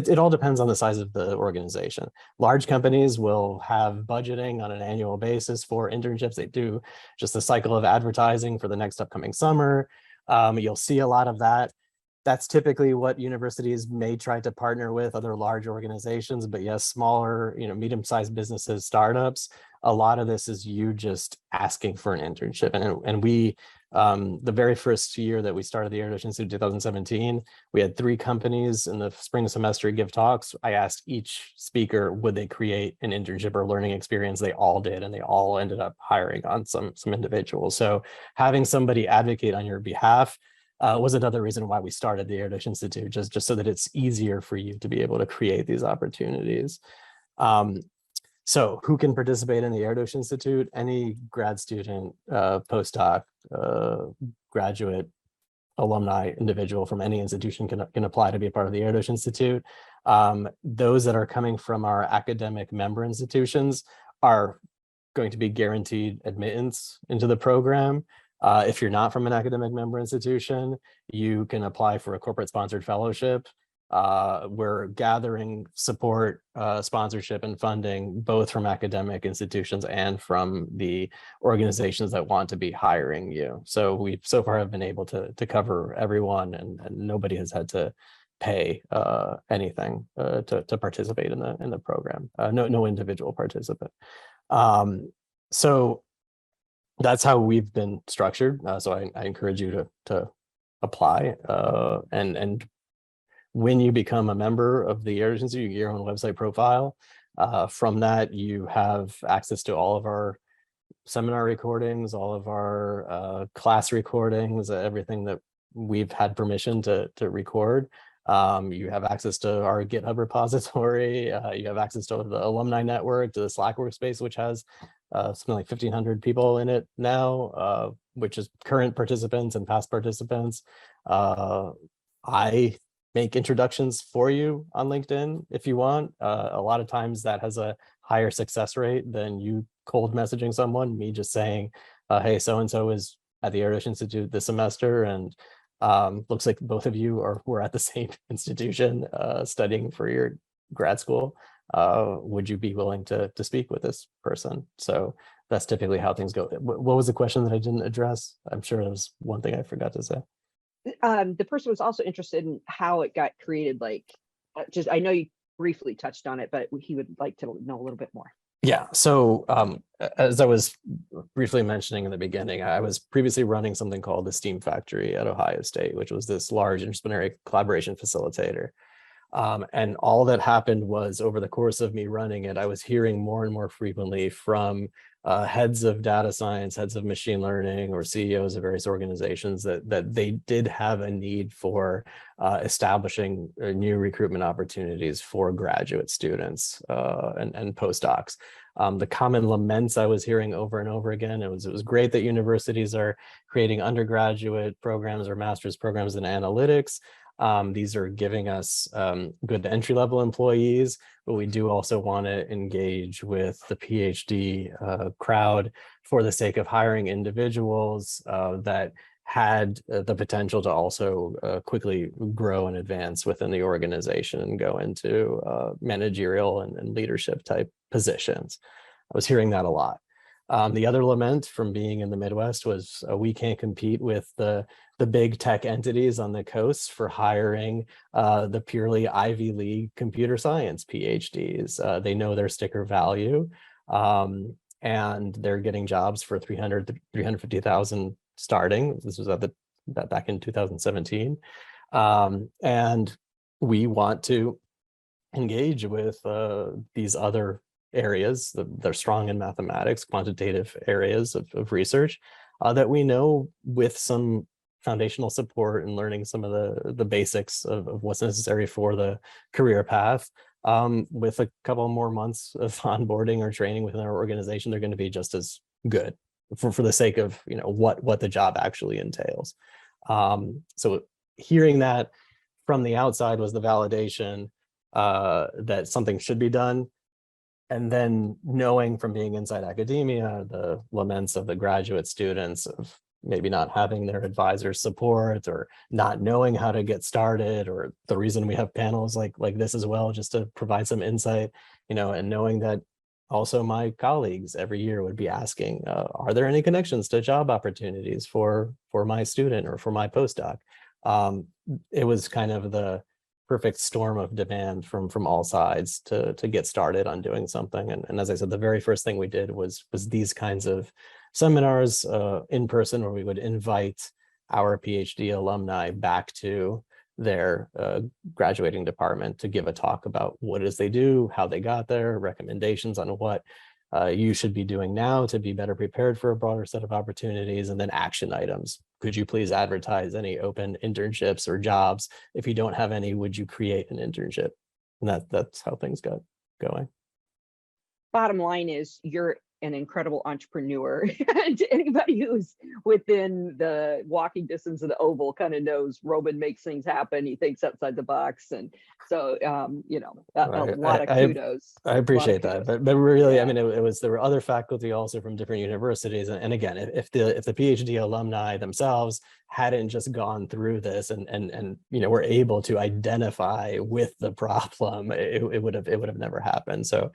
it all depends on the size of the organization. Large companies will have budgeting on an annual basis for internships. They do just the cycle of advertising for the next upcoming summer. You'll see a lot of that. That's typically what universities may try to partner with other large organizations, but yes, smaller, medium-sized businesses, startups, a lot of this is you just asking for an internship. And we, the very first year that we started the Erdős Institute, 2017, we had 3 companies in the spring semester give talks. I asked each speaker, would they create an internship or learning experience? They all did, and they all ended up hiring on some individuals. So having somebody advocate on your behalf was another reason why we started the Erdős Institute, just so that it's easier for you to be able to create these opportunities. So who can participate in the Erdős Institute? Any grad student, postdoc, graduate, alumni, individual from any institution can apply to be a part of the Erdős Institute. Those that are coming from our academic member institutions are going to be guaranteed admittance into the program. If you're not from an academic member institution, you can apply for a corporate sponsored fellowship. We're gathering support, sponsorship, and funding both from academic institutions and from the organizations that want to be hiring you. So we so far have been able to cover everyone, and nobody has had to pay anything to participate in the program. No individual participant. So that's how we've been structured. So I encourage you to apply, and when you become a member of the Erdős Institute, you get your own website profile. From that, you have access to all of our seminar recordings, all of our class recordings, everything that we've had permission to record. You have access to our GitHub repository. You have access to the alumni network, to the Slack workspace, which has something like 1,500 people in it now, which is current participants and past participants. I make introductions for you on LinkedIn if you want. A lot of times that has a higher success rate than you cold messaging someone, me just saying, hey, so-and-so is at the Erdős Institute this semester, and looks like both of you were at the same institution studying for your grad school. Would you be willing to speak with this person? So that's typically how things go. What was the question that I didn't address? I'm sure there was one thing I forgot to say. The person was also interested in how it got created. I know you briefly touched on it, but he would like to know a little bit more. Yeah, so as I was briefly mentioning in the beginning, I was previously running something called the Steam Factory at Ohio State, which was this large interdisciplinary collaboration facilitator. And all that happened was, over the course of me running it, I was hearing more and more frequently from heads of data science, heads of machine learning, or CEOs of various organizations that they did have a need for establishing new recruitment opportunities for graduate students and postdocs. The common laments I was hearing over and over again, it was great that universities are creating undergraduate programs or master's programs in analytics. These are giving us good entry-level employees, but we do also want to engage with the PhD crowd for the sake of hiring individuals that had the potential to also quickly grow and advance within the organization and go into managerial and leadership type positions. I was hearing that a lot. The other lament from being in the Midwest was we can't compete with the big tech entities on the coast for hiring the purely Ivy League computer science PhDs. They know their sticker value, and they're getting jobs for 350,000 starting. This was back in 2017. And we want to engage with these other areas. They're strong in mathematics, quantitative areas of research that we know with some foundational support and learning some of the basics of what's necessary for the career path. With a couple more months of onboarding or training within our organization, they're going to be just as good for the sake of what the job actually entails. So hearing that from the outside was the validation that something should be done. And then knowing from being inside academia, the laments of the graduate students of maybe not having their advisor support or not knowing how to get started, or the reason we have panels like this as well, just to provide some insight, and knowing that also my colleagues every year would be asking, are there any connections to job opportunities for my student or for my postdoc? It was kind of the perfect storm of demand from all sides to get started on doing something. And as I said, the very first thing we did was these kinds of seminars in person, where we would invite our PhD alumni back to their graduating department to give a talk about what it is they do, how they got there, recommendations on what you should be doing now to be better prepared for a broader set of opportunities, and then action items. Could you please advertise any open internships or jobs? If you don't have any, would you create an internship? And that's how things got going. Bottom line is, you're an incredible entrepreneur. And anybody who's within the walking distance of the Oval kind of knows Roman makes things happen. He thinks outside the box. And so, a lot of kudos. I appreciate that. But really, Yeah. I mean, there were other faculty also from different universities. And again, if the PhD alumni themselves hadn't just gone through this and were able to identify with the problem, it would have never happened. So,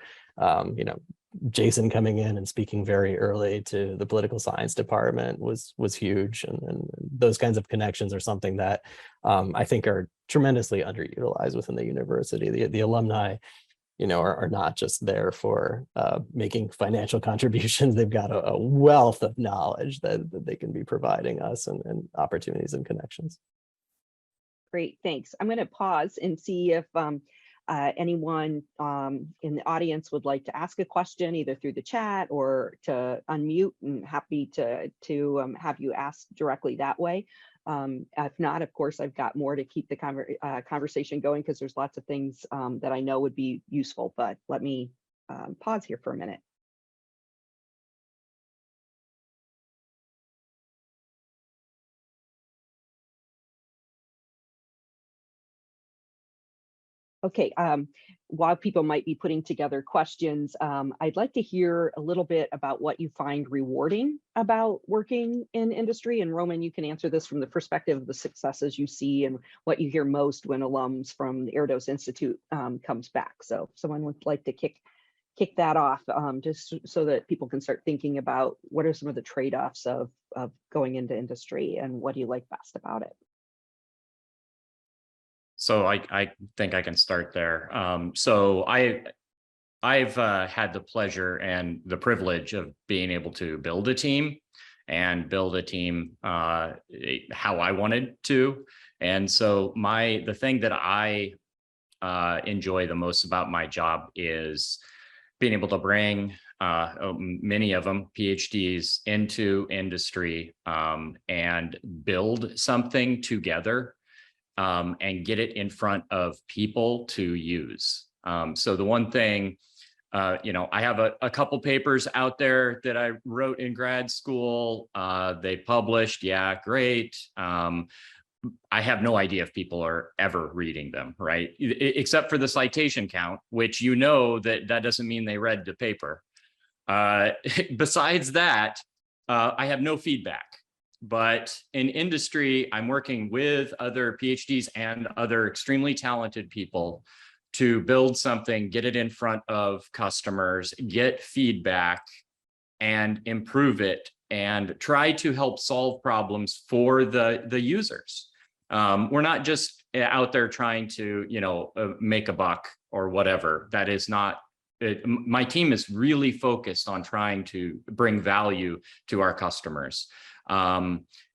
Jason coming in and speaking very early to the political science department was huge, and those kinds of connections are something that I think are tremendously underutilized within the university. The alumni, are not just there for making financial contributions. They've got a wealth of knowledge that they can be providing us, and opportunities and connections. Great, thanks. I'm going to pause and see if anyone in the audience would like to ask a question, either through the chat or to unmute, and happy to have you ask directly that way. If not, of course, I've got more to keep the conversation going, because there's lots of things that I know would be useful, but let me pause here for a minute. Okay, while people might be putting together questions, I'd like to hear a little bit about what you find rewarding about working in industry. And Roman, you can answer this from the perspective of the successes you see and what you hear most when alums from the Erdős Institute comes back. So if someone would like to kick that off, just so that people can start thinking about what are some of the trade-offs of going into industry, and what do you like best about it? So I think I can start there. So I've had the pleasure and the privilege of being able to build a team how I wanted to. And so the thing that I enjoy the most about my job is being able to bring many of them PhDs into industry, and build something together, and get it in front of people to use. So the one thing, I have a couple papers out there that I wrote in grad school. They published, yeah, great. I have no idea if people are ever reading them, right? Except for the citation count, which that doesn't mean they read the paper. Besides that, I have no feedback. But in industry, I'm working with other PhDs and other extremely talented people to build something, get it in front of customers, get feedback, and improve it, and try to help solve problems for the users. We're not just out there trying to, make a buck or whatever. That is not it. My team is really focused on trying to bring value to our customers.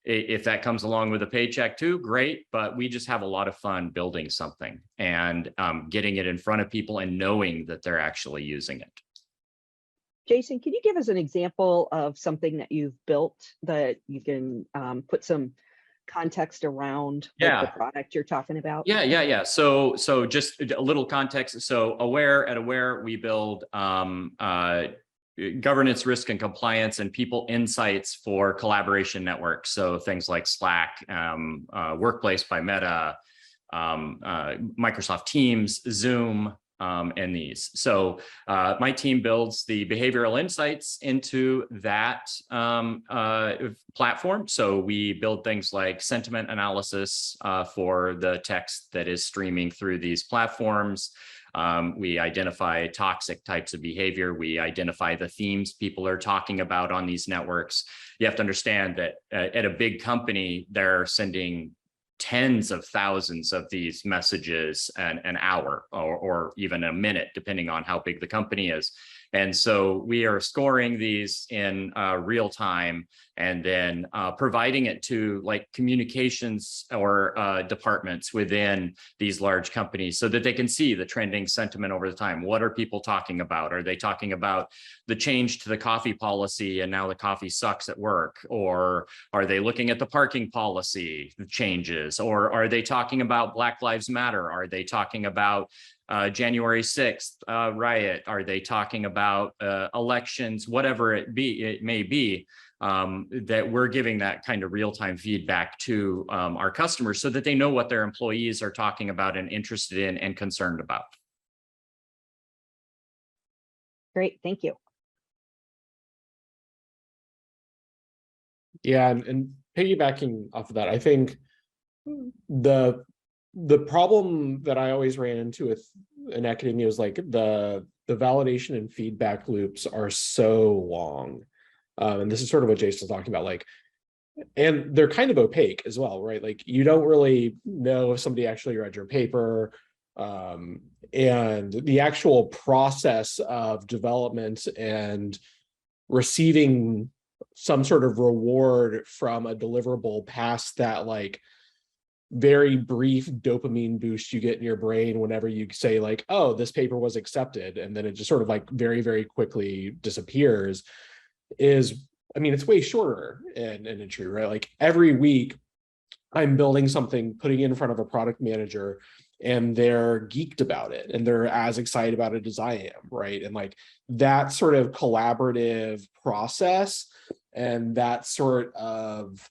If that comes along with a paycheck too, great, but we just have a lot of fun building something and getting it in front of people and knowing that they're actually using it. Jason, can you give us an example of something that you've built that you can put some context around the product you're talking about? Yeah. So just a little context. So at Aware, we build governance, risk, and compliance, and people insights for collaboration networks. So things like Slack, Workplace by Meta, Microsoft Teams, Zoom, and these. So my team builds the behavioral insights into that platform. So we build things like sentiment analysis for the text that is streaming through these platforms. We identify toxic types of behavior. We identify the themes people are talking about on these networks. You have to understand that at a big company, they're sending tens of thousands of these messages an hour or even a minute, depending on how big the company is. And so we are scoring these in real time and then providing it to like communications or departments within these large companies so that they can see the trending sentiment over the time. What are people talking about? Are they talking about the change to the coffee policy and now the coffee sucks at work? Or are they looking at the parking policy changes? Or are they talking about Black Lives Matter? Are they talking about January 6th riot? Are they talking about elections, whatever it may be, that we're giving that kind of real-time feedback to our customers so that they know what their employees are talking about and interested in and concerned about. Great, thank you. Yeah, and piggybacking off of that, I think the problem that I always ran into in academia is like the validation and feedback loops are so long. And this is sort of what Jason's talking about, like, and they're kind of opaque as well, right? Like you don't really know if somebody actually read your paper, and the actual process of development and receiving some sort of reward from a deliverable past that like very brief dopamine boost you get in your brain whenever you say like, oh, this paper was accepted, and then it just sort of like very, very quickly disappears is, I mean, it's way shorter in industry, right? Like every week I'm building something, putting it in front of a product manager, and they're geeked about it and they're as excited about it as I am, right? And like that sort of collaborative process and that sort of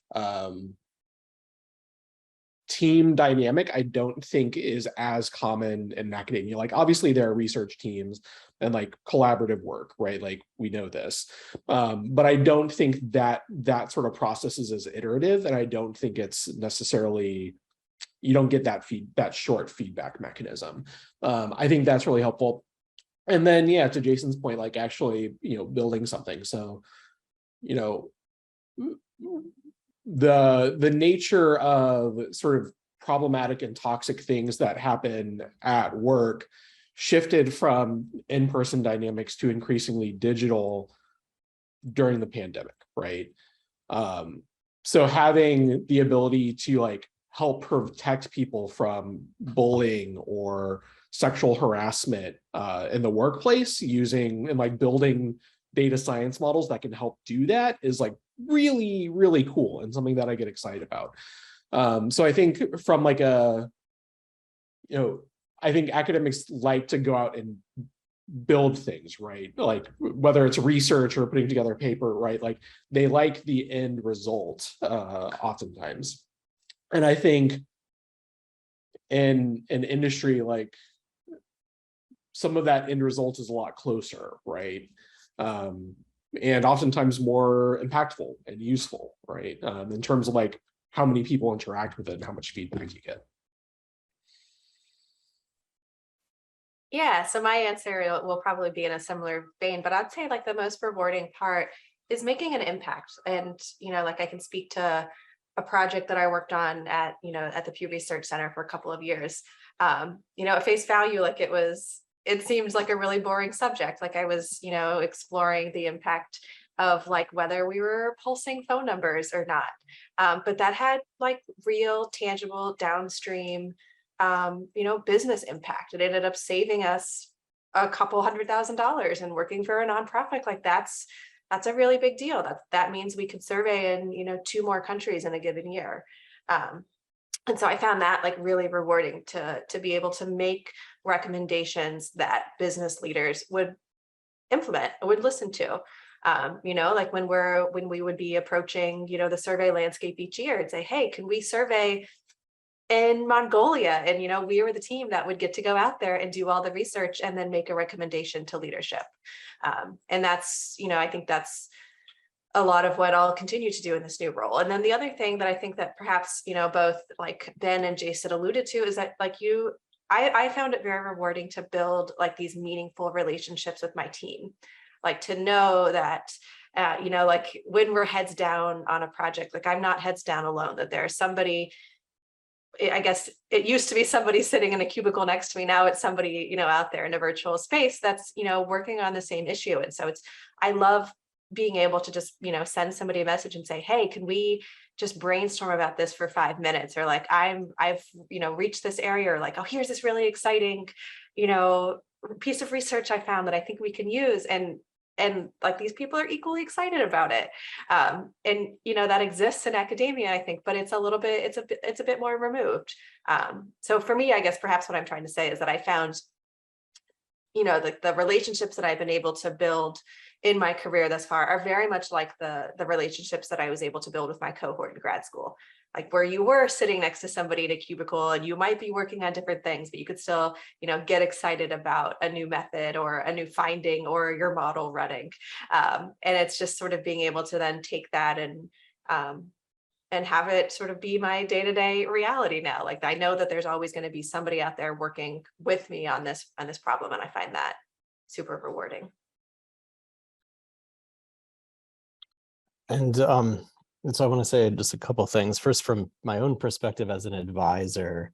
team dynamic, I don't think is as common in academia. Like obviously there are research teams and like collaborative work, right? Like we know this, but I don't think that sort of process is as iterative, and I don't think it's necessarily, you don't get that short feedback mechanism. I think that's really helpful. And then, yeah, to Jason's point, like actually, building something. So, the nature of sort of problematic and toxic things that happen at work shifted from in-person dynamics to increasingly digital during the pandemic, right? So having the ability to like help protect people from bullying or sexual harassment in the workplace using and like building data science models that can help do that is like really, really cool and something that I get excited about. So I think from like a, I think academics like to go out and build things, right? Like whether it's research or putting together a paper, right? Like they like the end result oftentimes. And I think in an industry, like some of that end result is a lot closer, right? And oftentimes more impactful and useful, right? In terms of like how many people interact with it and how much feedback you get. Yeah, so my answer will probably be in a similar vein, but I'd say like the most rewarding part is making an impact. And, like I can speak to a project that I worked on at the Pew Research Center for a couple of years. At face value, like it seems like a really boring subject. Like I was, exploring the impact of like whether we were pulsing phone numbers or not. But that had like real, tangible, downstream business impact. It ended up saving us a couple $100,000 and working for a nonprofit. Like that's a really big deal. That means we could survey in, 2 more countries in a given year. And so I found that like really rewarding to be able to make recommendations that business leaders would implement, would listen to. Like when we would be approaching, the survey landscape each year and say, hey, can we survey in Mongolia? And, we were the team that would get to go out there and do all the research and then make a recommendation to leadership. And that's, I think that's a lot of what I'll continue to do in this new role. And then the other thing that I think that perhaps, both like Ben and Jason alluded to is that like I found it very rewarding to build like these meaningful relationships with my team, like to know that like when we're heads down on a project, like I'm not heads down alone, that there's somebody, I guess it used to be somebody sitting in a cubicle next to me. Now it's somebody, out there in a virtual space that's, working on the same issue. And so I love being able to just, send somebody a message and say, hey, can we just brainstorm about this for 5 minutes? Or like, I've reached this area, or like, oh, here's this really exciting, piece of research I found that I think we can use. And like these people are equally excited about it. And that exists in academia, I think, but it's a bit more removed. So for me, I guess perhaps what I'm trying to say is that I found, the relationships that I've been able to build in my career thus far are very much like the relationships that I was able to build with my cohort in grad school. Like where you were sitting next to somebody in a cubicle and you might be working on different things, but you could still, get excited about a new method or a new finding or your model running. And it's just sort of being able to then take that and have it sort of be my day-to-day reality now. Like I know that there's always going to be somebody out there working with me on this problem. And I find that super rewarding. And so I want to say just a couple things. First, from my own perspective as an advisor,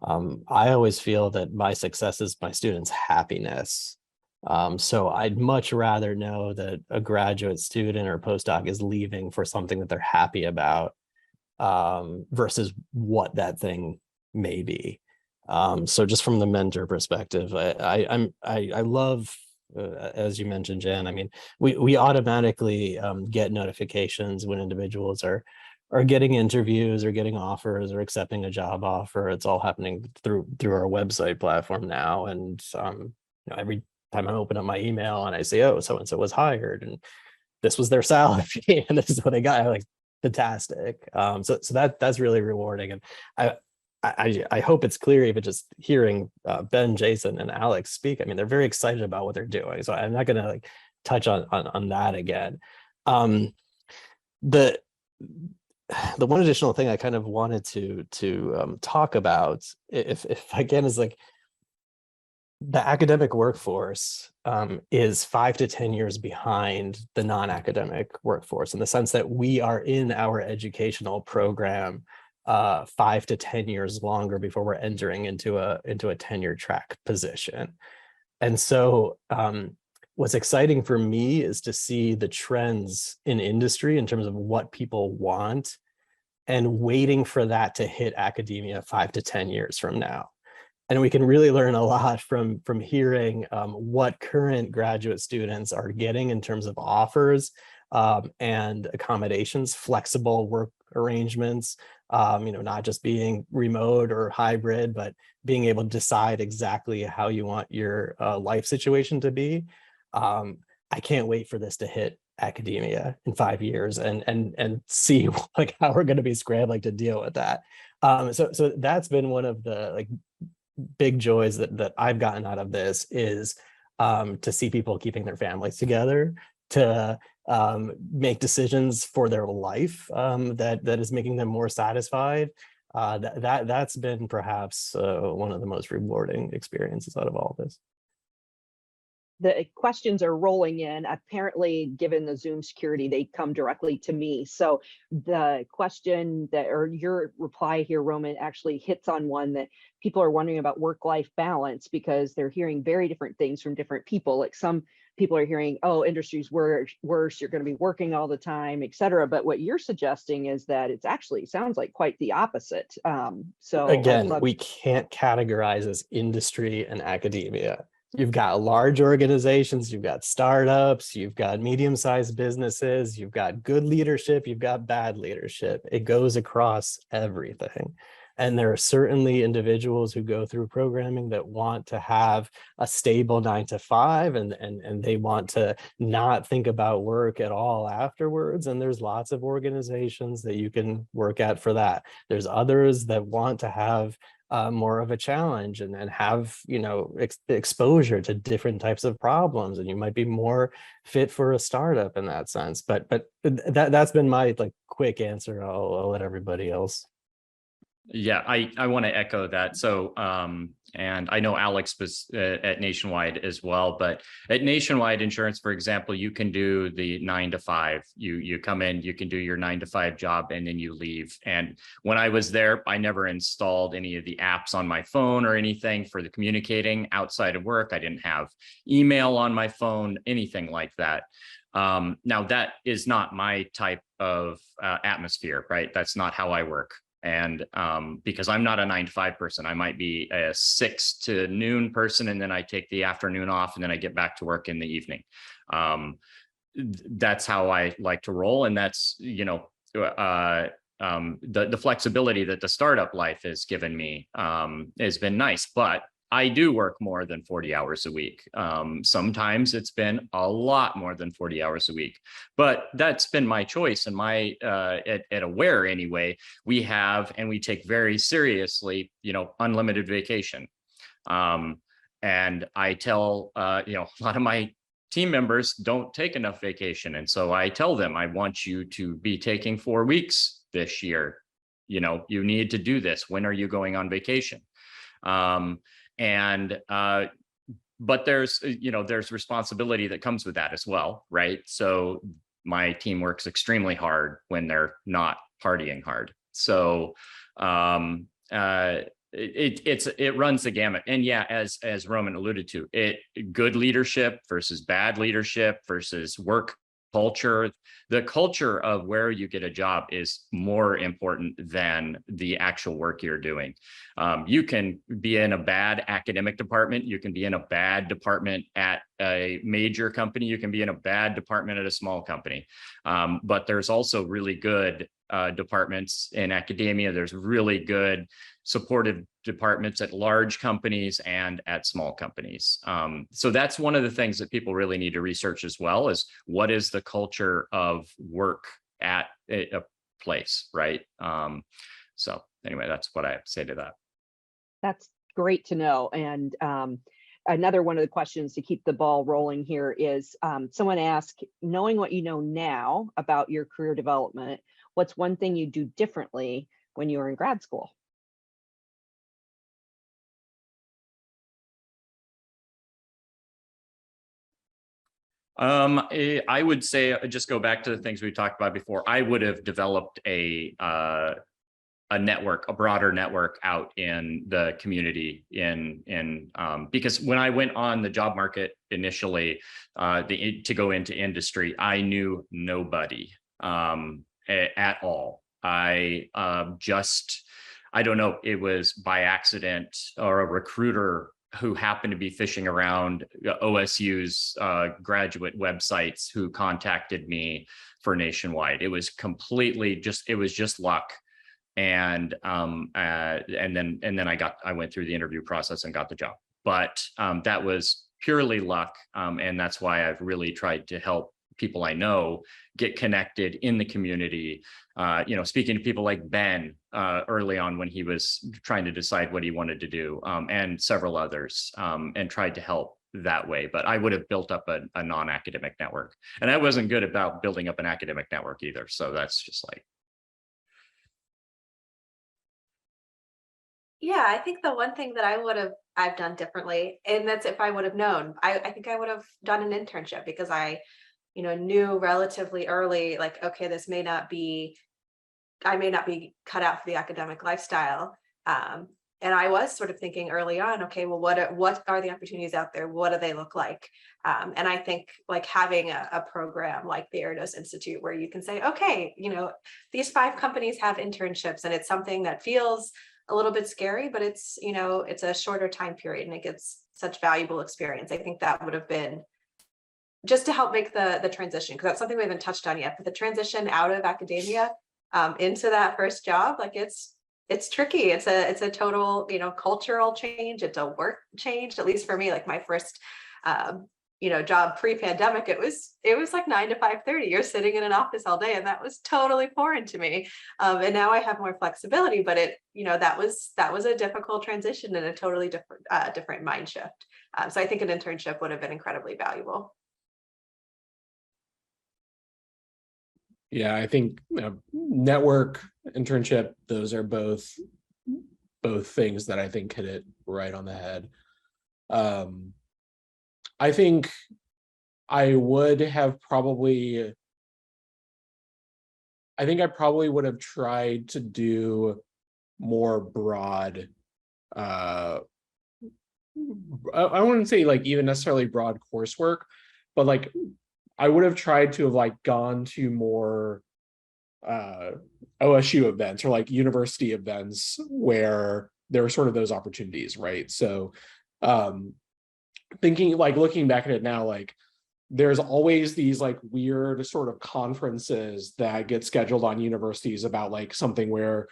I always feel that my success is my students' happiness. So I'd much rather know that a graduate student or postdoc is leaving for something that they're happy about versus what that thing may be. So just from the mentor perspective, I love, as you mentioned, Jen, I mean, we automatically get notifications when individuals are getting interviews or getting offers or accepting a job offer. It's all happening through our website platform now. And every time I open up my email and I say, oh, so-and-so was hired and this was their salary and this is what they got, I'm like, fantastic. So that's really rewarding. And I hope it's clear, even just hearing Ben, Jason, and Alex speak. I mean, they're very excited about what they're doing. So I'm not going to touch on that again. The one additional thing I kind of wanted to talk about, if I can, is like the academic workforce is 5 to 10 years behind the non-academic workforce, in the sense that we are in our educational program 5 to 10 years longer before we're entering into a tenure track position. And so what's exciting for me is to see the trends in industry in terms of what people want and waiting for that to hit academia 5 to 10 years from now. And we can really learn a lot from hearing what current graduate students are getting in terms of offers and accommodations, flexible work arrangements, not just being remote or hybrid, but being able to decide exactly how you want your life situation to be. I can't wait for this to hit academia in 5 years and see like how we're going to be scrambling to deal with that. So that's been one of the like big joys that I've gotten out of this is to see people keeping their families together, to make decisions for their life that is making them more satisfied. That's been perhaps one of the most rewarding experiences out of all of this. The questions are rolling in. Apparently, given the Zoom security, they come directly to me. So the question that, or your reply here, Roman, actually hits on one that people are wondering about work-life balance, because they're hearing very different things from different people. Like some people are hearing, oh, industry's worse, you're going to be working all the time, et cetera. But what you're suggesting is that it's actually sounds like quite the opposite. So again, we can't categorize as industry and academia. You've got large organizations, you've got startups, you've got medium-sized businesses, you've got good leadership, you've got bad leadership. It goes across everything. And there are certainly individuals who go through programming that want to have a stable 9 to 5 and they want to not think about work at all afterwards. And there's lots of organizations that you can work at for that. There's others that want to have more of a challenge and have exposure to different types of problems, and you might be more fit for a startup in that sense. But that's been my like quick answer. I'll let everybody else. Yeah, I want to echo that. So, and I know Alex was at Nationwide as well, but at Nationwide Insurance, for example, you can do the 9 to 5. You come in, you can do your 9 to 5 job, and then you leave. And when I was there, I never installed any of the apps on my phone or anything for the communicating outside of work. I didn't have email on my phone, anything like that. Now that is not my type of atmosphere, right? That's not how I work. And because I'm not a 9 to 5 person, I might be a 6 to noon person, and then I take the afternoon off, and then I get back to work in the evening. That's how I like to roll, and that's the flexibility that the startup life has given me has been nice. But I do work more than 40 hours a week. Sometimes it's been a lot more than 40 hours a week, but that's been my choice. And my at Aware anyway, we have, and we take very seriously, unlimited vacation. And I tell, a lot of my team members don't take enough vacation. And so I tell them, I want you to be taking 4 weeks this year. You need to do this. When are you going on vacation? But there's responsibility that comes with that as well, right? So my team works extremely hard when they're not partying hard. So it runs the gamut. And yeah, as Roman alluded to, good leadership versus bad leadership versus work culture. The culture of where you get a job is more important than the actual work you're doing. You can be in a bad academic department. You can be in a bad department at a major company. You can be in a bad department at a small company. But there's also really good departments in academia. There's really good supportive departments at large companies and at small companies. So that's one of the things that people really need to research as well, is what is the culture of work at a place, right? So anyway, that's what I have to say to that. That's great to know. And another one of the questions to keep the ball rolling here is someone asked, knowing what you know now about your career development, what's one thing you do differently when you were in grad school? I would say, just go back to the things we talked about before. I would have developed a network, a broader network out in the community because when I went on the job market initially to go into industry, I knew nobody at all. I don't know, it was by accident or a recruiter who happened to be fishing around OSU's graduate websites who contacted me for Nationwide. It was completely just, it was just luck. And then I went through the interview process and got the job. But that was purely luck. And that's why I've really tried to help people I know get connected in the community. Speaking to people like Ben early on when he was trying to decide what he wanted to do, and several others, and tried to help that way. But I would have built up a non-academic network, and I wasn't good about building up an academic network either. So that's just like. Yeah, I think the one thing that I've done differently, and that's if I would have known, I think I would have done an internship, because I knew relatively early, like, okay, I may not be cut out for the academic lifestyle. And I was sort of thinking early on, okay, well, what are the opportunities out there? What do they look like? And I think like having a program like the Erdős Institute, where you can say, okay, these 5 companies have internships, and it's something that feels a little bit scary, but it's a shorter time period, and it gives such valuable experience. I think that would have been just to help make the transition, because that's something we haven't touched on yet, but the transition out of academia into that first job, like it's tricky. It's a total, cultural change. It's a work change, at least for me. Like my first, job pre-pandemic, it was like 9 to 5:30. You're sitting in an office all day, and that was totally foreign to me. And now I have more flexibility, but that was a difficult transition and a totally different mind shift. So I think an internship would have been incredibly valuable. Yeah, I think network, internship, those are both things that I think hit it right on the head. I think I probably would have tried to do more broad, I wouldn't say like even necessarily broad coursework, but like I would have tried to have like gone to more OSU events or like university events where there were sort of those opportunities, right? So thinking like looking back at it now, like there's always these like weird sort of conferences that get scheduled on universities about like something where,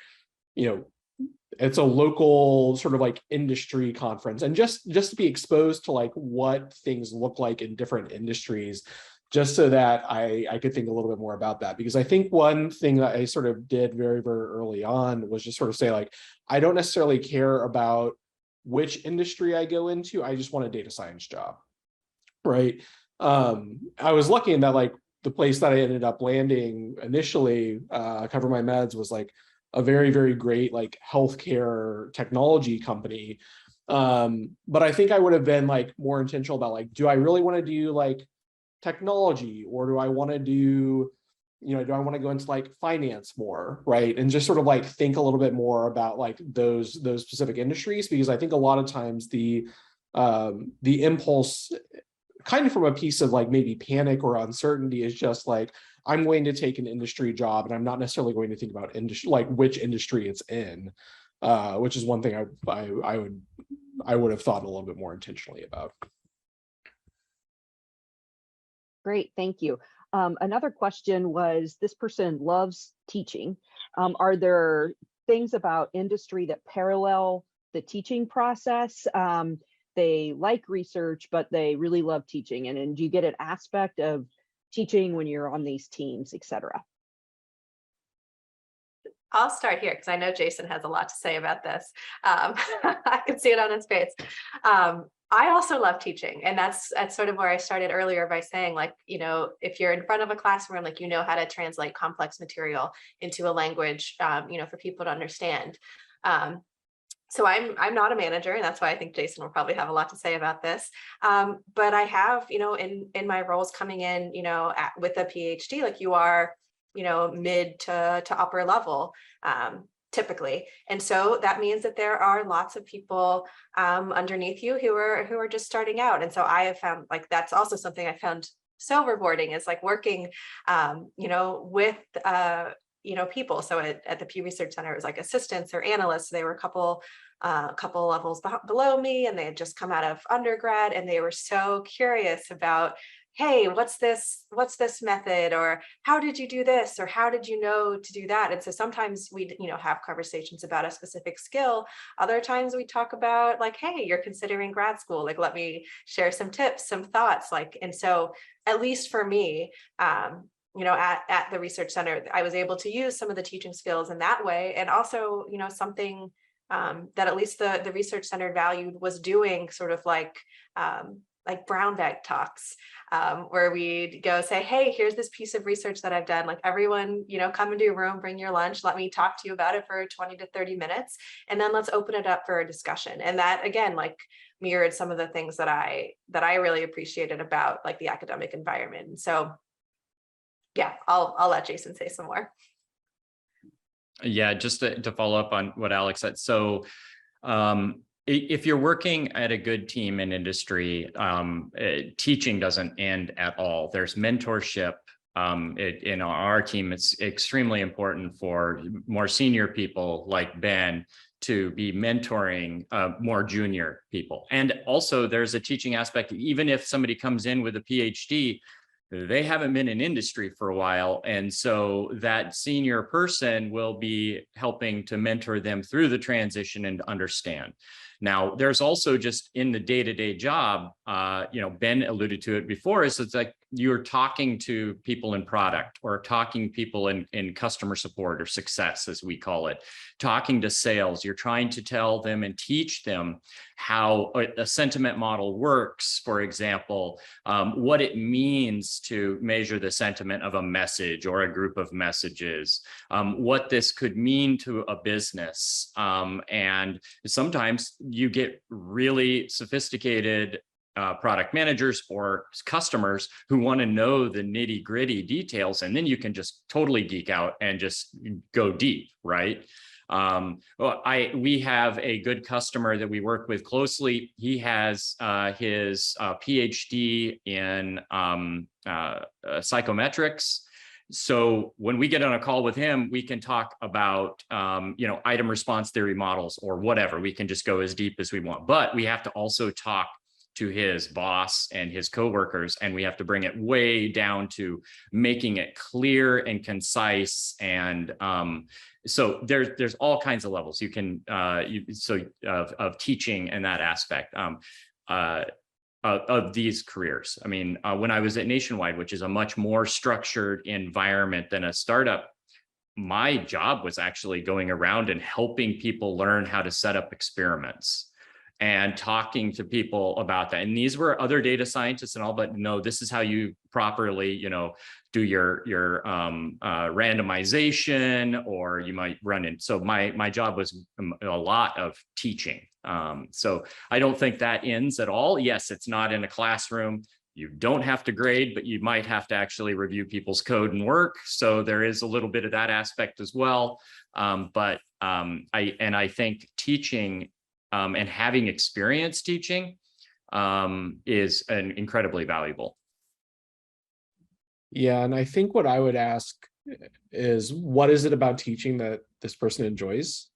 it's a local sort of like industry conference, and just to be exposed to like what things look like in different industries, just so that I could think a little bit more about that. Because I think one thing that I sort of did very, very early on was just sort of say like, I don't necessarily care about which industry I go into. I just want a data science job, right? I was lucky in that like the place that I ended up landing initially, Cover My Meds, was like a very, very great like healthcare technology company. But I think I would have been like more intentional about like, do I really want to do like technology, or do I want to do, do I want to go into like finance more, right? And just sort of like think a little bit more about like those specific industries, because I think a lot of times the impulse, kind of from a piece of like maybe panic or uncertainty, is just like, I'm going to take an industry job and I'm not necessarily going to think about industry, like which industry it's in, which is one thing I would have thought a little bit more intentionally about. Great, thank you. Another question was, this person loves teaching. Are there things about industry that parallel the teaching process? They like research, but they really love teaching. And do you get an aspect of teaching when you're on these teams, et cetera? I'll start here because I know Jason has a lot to say about this. I can see it on his face. I also love teaching, and that's sort of where I started earlier by saying, like, if you're in front of a classroom, like, how to translate complex material into a language, for people to understand. So I'm not a manager, and that's why I think Jason will probably have a lot to say about this. But I have, in my roles coming in, with a PhD, like you are, mid to upper level, typically. And so that means that there are lots of people underneath you who are just starting out. And so I have found, like, that's also something I found so rewarding, is like working, with people. So at the Pew Research Center, it was like assistants or analysts. They were a couple levels below me, and they had just come out of undergrad, and they were so curious about, hey, what's this method, or how did you do this, or how did you know to do that? And so sometimes we, have conversations about a specific skill. Other times we talk about like, hey, you're considering grad school, like, let me share some tips, some thoughts, like. And so at least for me, at the research center, I was able to use some of the teaching skills in that way. And also, something that at least the research center valued was doing sort of like brown bag talks, where we'd go say, hey, here's this piece of research that I've done. Like, everyone, come into your room, bring your lunch, let me talk to you about it for 20 to 30 minutes. And then let's open it up for a discussion. And that, again, like, mirrored some of the things that I really appreciated about like the academic environment. And so, yeah, I'll let Jason say some more. Yeah, just to follow up on what Alex said. So if you're working at a good team in industry, teaching doesn't end at all. There's mentorship. In our team, it's extremely important for more senior people like Ben to be mentoring more junior people. And also there's a teaching aspect. Even if somebody comes in with a PhD, they haven't been in industry for a while. And so that senior person will be helping to mentor them through the transition and understand. Now, there's also just in the day-to-day job, Ben alluded to it before, is it's like you're talking to people in product, or talking people in customer support or success, as we call it, talking to sales. You're trying to tell them and teach them how a sentiment model works, for example, what it means to measure the sentiment of a message or a group of messages, what this could mean to a business. And sometimes you get really sophisticated product managers or customers who want to know the nitty-gritty details, and then you can just totally geek out and just go deep, right? We have a good customer that we work with closely. He has his PhD in psychometrics. So when we get on a call with him, we can talk about, item response theory models or whatever. We can just go as deep as we want, but we have to also talk to his boss and his coworkers, and we have to bring it way down to making it clear and concise. And so there's all kinds of levels you can of teaching in that aspect of these careers. I mean, when I was at Nationwide, which is a much more structured environment than a startup, my job was actually going around and helping people learn how to set up experiments and talking to people about that. And these were other data scientists and all, but no, this is how you properly, do your randomization, or you might run in. So my job was a lot of teaching. So I don't think that ends at all. Yes, it's not in a classroom. You don't have to grade, but you might have to actually review people's code and work. So there is a little bit of that aspect as well. I think teaching and having experience teaching is incredibly valuable. Yeah, and I think what I would ask is, what is it about teaching that this person enjoys?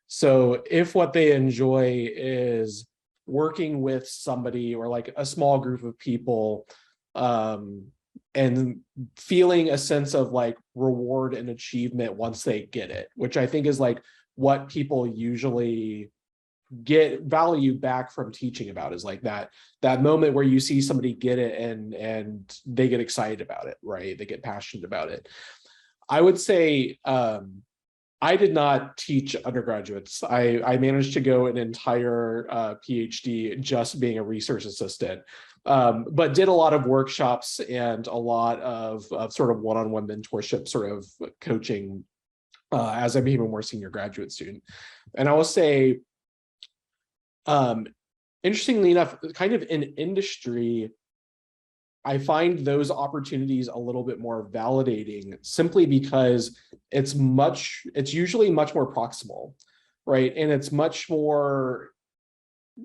So if what they enjoy is working with somebody or like a small group of people, and feeling a sense of like reward and achievement once they get it, which I think is like what people usually get value back from teaching about, is like that moment where you see somebody get it and they get excited about it, right? They get passionate about it. I would say I did not teach undergraduates. I managed to go an entire PhD just being a research assistant, but did a lot of workshops and a lot of sort of one-on-one mentorship, sort of coaching as I became a more senior graduate student. And I will say, interestingly enough, kind of in industry, I find those opportunities a little bit more validating, simply because it's usually much more proximal, right? And it's much more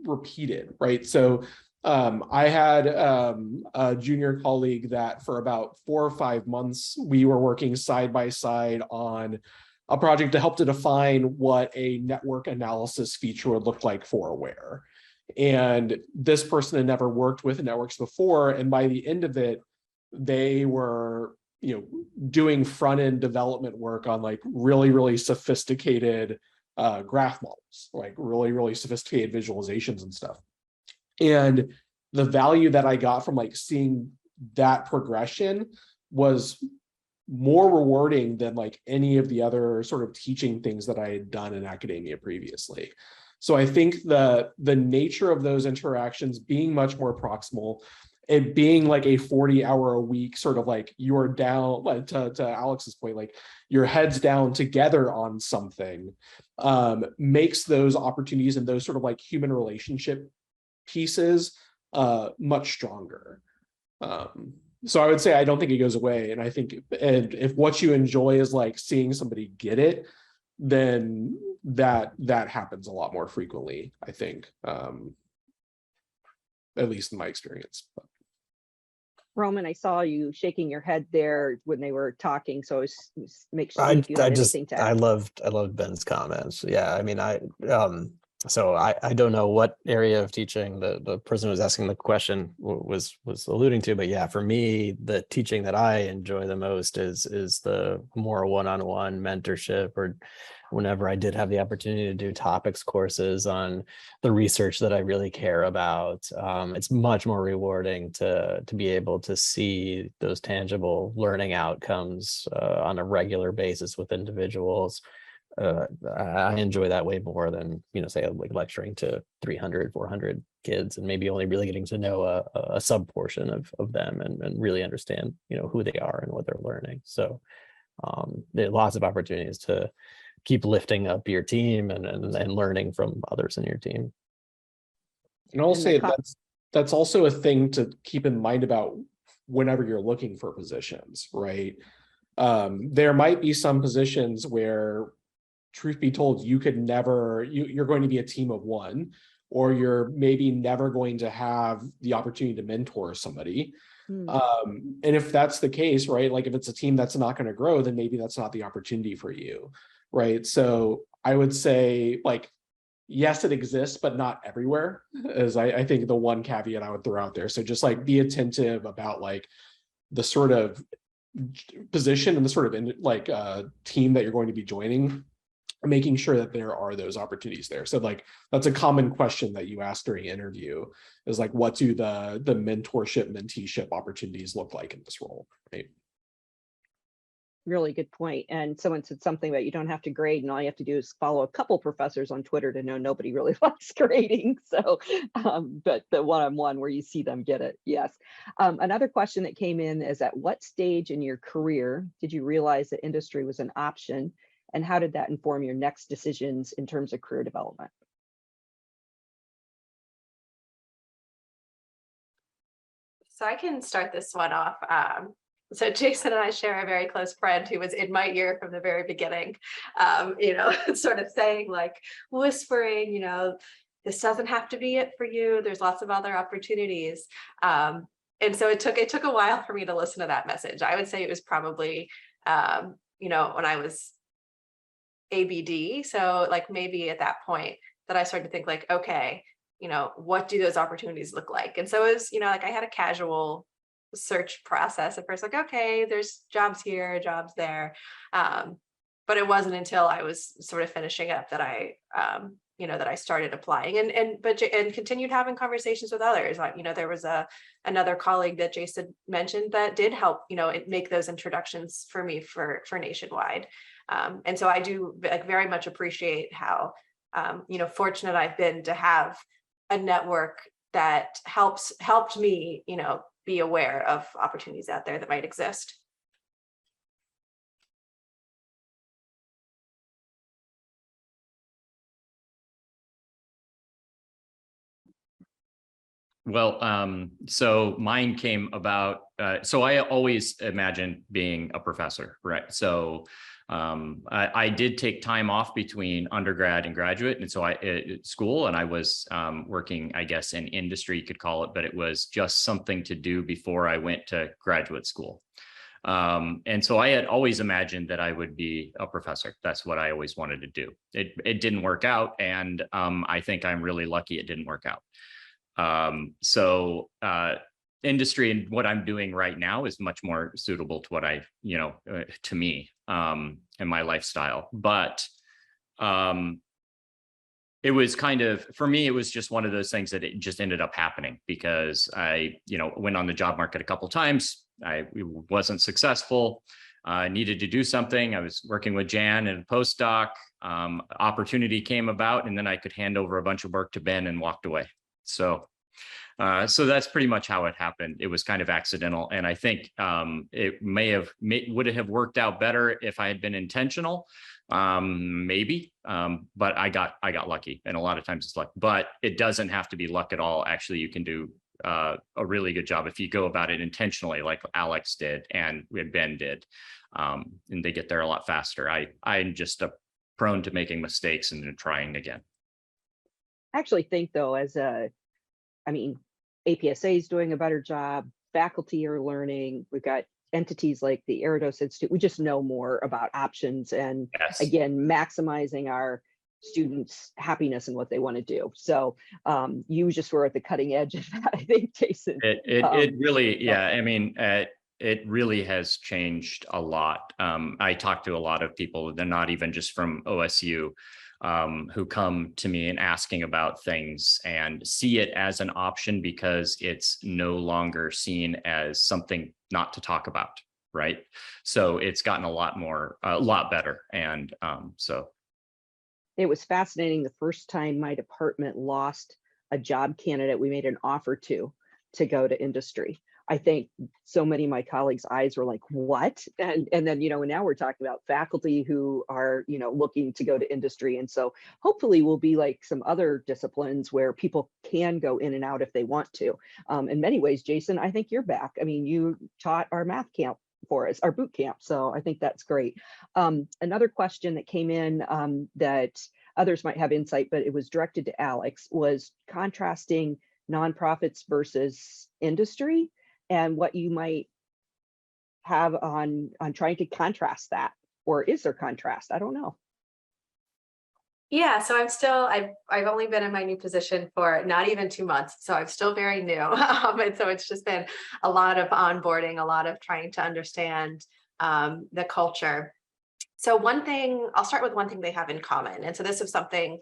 repeated, right? So I had a junior colleague that for about 4 or 5 months, we were working side by side on a project to help to define what a network analysis feature would look like for Aware. And this person had never worked with networks before. And by the end of it, they were, doing front-end development work on like really, really sophisticated graph models, like really, really sophisticated visualizations and stuff. And the value that I got from like seeing that progression was more rewarding than like any of the other sort of teaching things that I had done in academia previously. So I think the nature of those interactions being much more proximal, it being like a 40-hour-a-week sort of like you're down, like to Alex's point, like your heads down together on something, makes those opportunities and those sort of like human relationship pieces much stronger. So I would say I don't think it goes away. And I think if what you enjoy is like seeing somebody get it, then that happens a lot more frequently, I think, at least in my experience. Roman, I saw you shaking your head there when they were talking, so I was make sure if you had anything to add. I loved Ben's comments. Yeah, I mean, so I don't know what area of teaching the person who was asking the question was alluding to, but yeah, for me, the teaching that I enjoy the most is the more one-on-one mentorship, or whenever I did have the opportunity to do topics courses on the research that I really care about. It's much more rewarding to be able to see those tangible learning outcomes on a regular basis with individuals. I enjoy that way more than, say like lecturing to 300, 400 kids and maybe only really getting to know a sub portion of them and really understand, who they are and what they're learning. So there are lots of opportunities to keep lifting up your team and learning from others in your team. And I'll say that's also a thing to keep in mind about whenever you're looking for positions, right? There might be some positions where, truth be told, you could never, you're going to be a team of one, or you're maybe never going to have the opportunity to mentor somebody. And if that's the case, right, like if it's a team that's not going to grow, then maybe that's not the opportunity for you, right? So I would say, like, yes, it exists, but not everywhere, is I think the one caveat I would throw out there. So just like be attentive about like the sort of position and the sort of team that you're going to be joining, making sure that there are those opportunities there. So like that's a common question that you ask during interview, is like, what do the mentorship, menteeship opportunities look like in this role, right? Really good point. And someone said something about you don't have to grade, and all you have to do is follow a couple professors on Twitter to know nobody really likes grading. So, but the one-on-one where you see them get it, yes. Another question that came in is, at what stage in your career did you realize that industry was an option? And how did that inform your next decisions in terms of career development? So I can start this one off. So Jason and I share a very close friend who was in my ear from the very beginning, sort of saying, like, whispering, this doesn't have to be it for you. There's lots of other opportunities. And so it took a while for me to listen to that message. I would say it was probably, when I was ABD. So like maybe at that point that I started to think like, okay, what do those opportunities look like? And so it was, like I had a casual search process at first, like, okay, there's jobs here, jobs there. But it wasn't until I was sort of finishing up that I, that I started applying and continued having conversations with others. There was another colleague that Jason mentioned that did help, make those introductions for me for Nationwide. And so I do very much appreciate how, fortunate I've been to have a network that helped me, be aware of opportunities out there that might exist. Well, so mine came about, so I always imagined being a professor, right? So I did take time off between undergrad and graduate, and so at school, and I was working, I guess, in industry, you could call it, but it was just something to do before I went to graduate school. And so I had always imagined that I would be a professor. That's what I always wanted to do. It didn't work out, and I think I'm really lucky it didn't work out. Industry and what I'm doing right now is much more suitable to what to me and my lifestyle. But it was kind of, for me, it was just one of those things that it just ended up happening because I, went on the job market a couple of times. I wasn't successful. I needed to do something. I was working with Jan and a postdoc. Opportunity came about, and then I could hand over a bunch of work to Ben and walked away. So that's pretty much how it happened. It was kind of accidental, and I think it would have worked out better if I had been intentional, maybe. But I got lucky, and a lot of times it's luck. But it doesn't have to be luck at all. Actually, you can do a really good job if you go about it intentionally, like Alex did and Ben did, and they get there a lot faster. I'm just prone to making mistakes and then trying again. I actually think though, APSA is doing a better job. Faculty are learning. We've got entities like the Erdős Institute. We just know more about options and Yes. again, maximizing our students' happiness and what they want to do. So you just were at the cutting edge of that, I think, Jason. It really, yeah. It really has changed a lot. I talk to a lot of people. They're not even just from OSU. Who come to me and asking about things and see it as an option because it's no longer seen as something not to talk about, right? So it's gotten a lot better. And so. It was fascinating the first time my department lost a job candidate we made an offer to go to industry. I think so many of my colleagues' eyes were like, what? And then, now we're talking about faculty who are, looking to go to industry. And so hopefully we'll be like some other disciplines where people can go in and out if they want to. In many ways, Jason, I think you're back. You taught our math camp for us, our boot camp. So I think that's great. Another question that came in that others might have insight, but it was directed to Alex, was contrasting nonprofits versus industry, and what you might have on trying to contrast that, or is there contrast? I don't know. Yeah, so I've only been in my new position for not even 2 months, so I'm still very new. And so it's just been a lot of onboarding, a lot of trying to understand the culture. So I'll start with one thing they have in common. And so this is something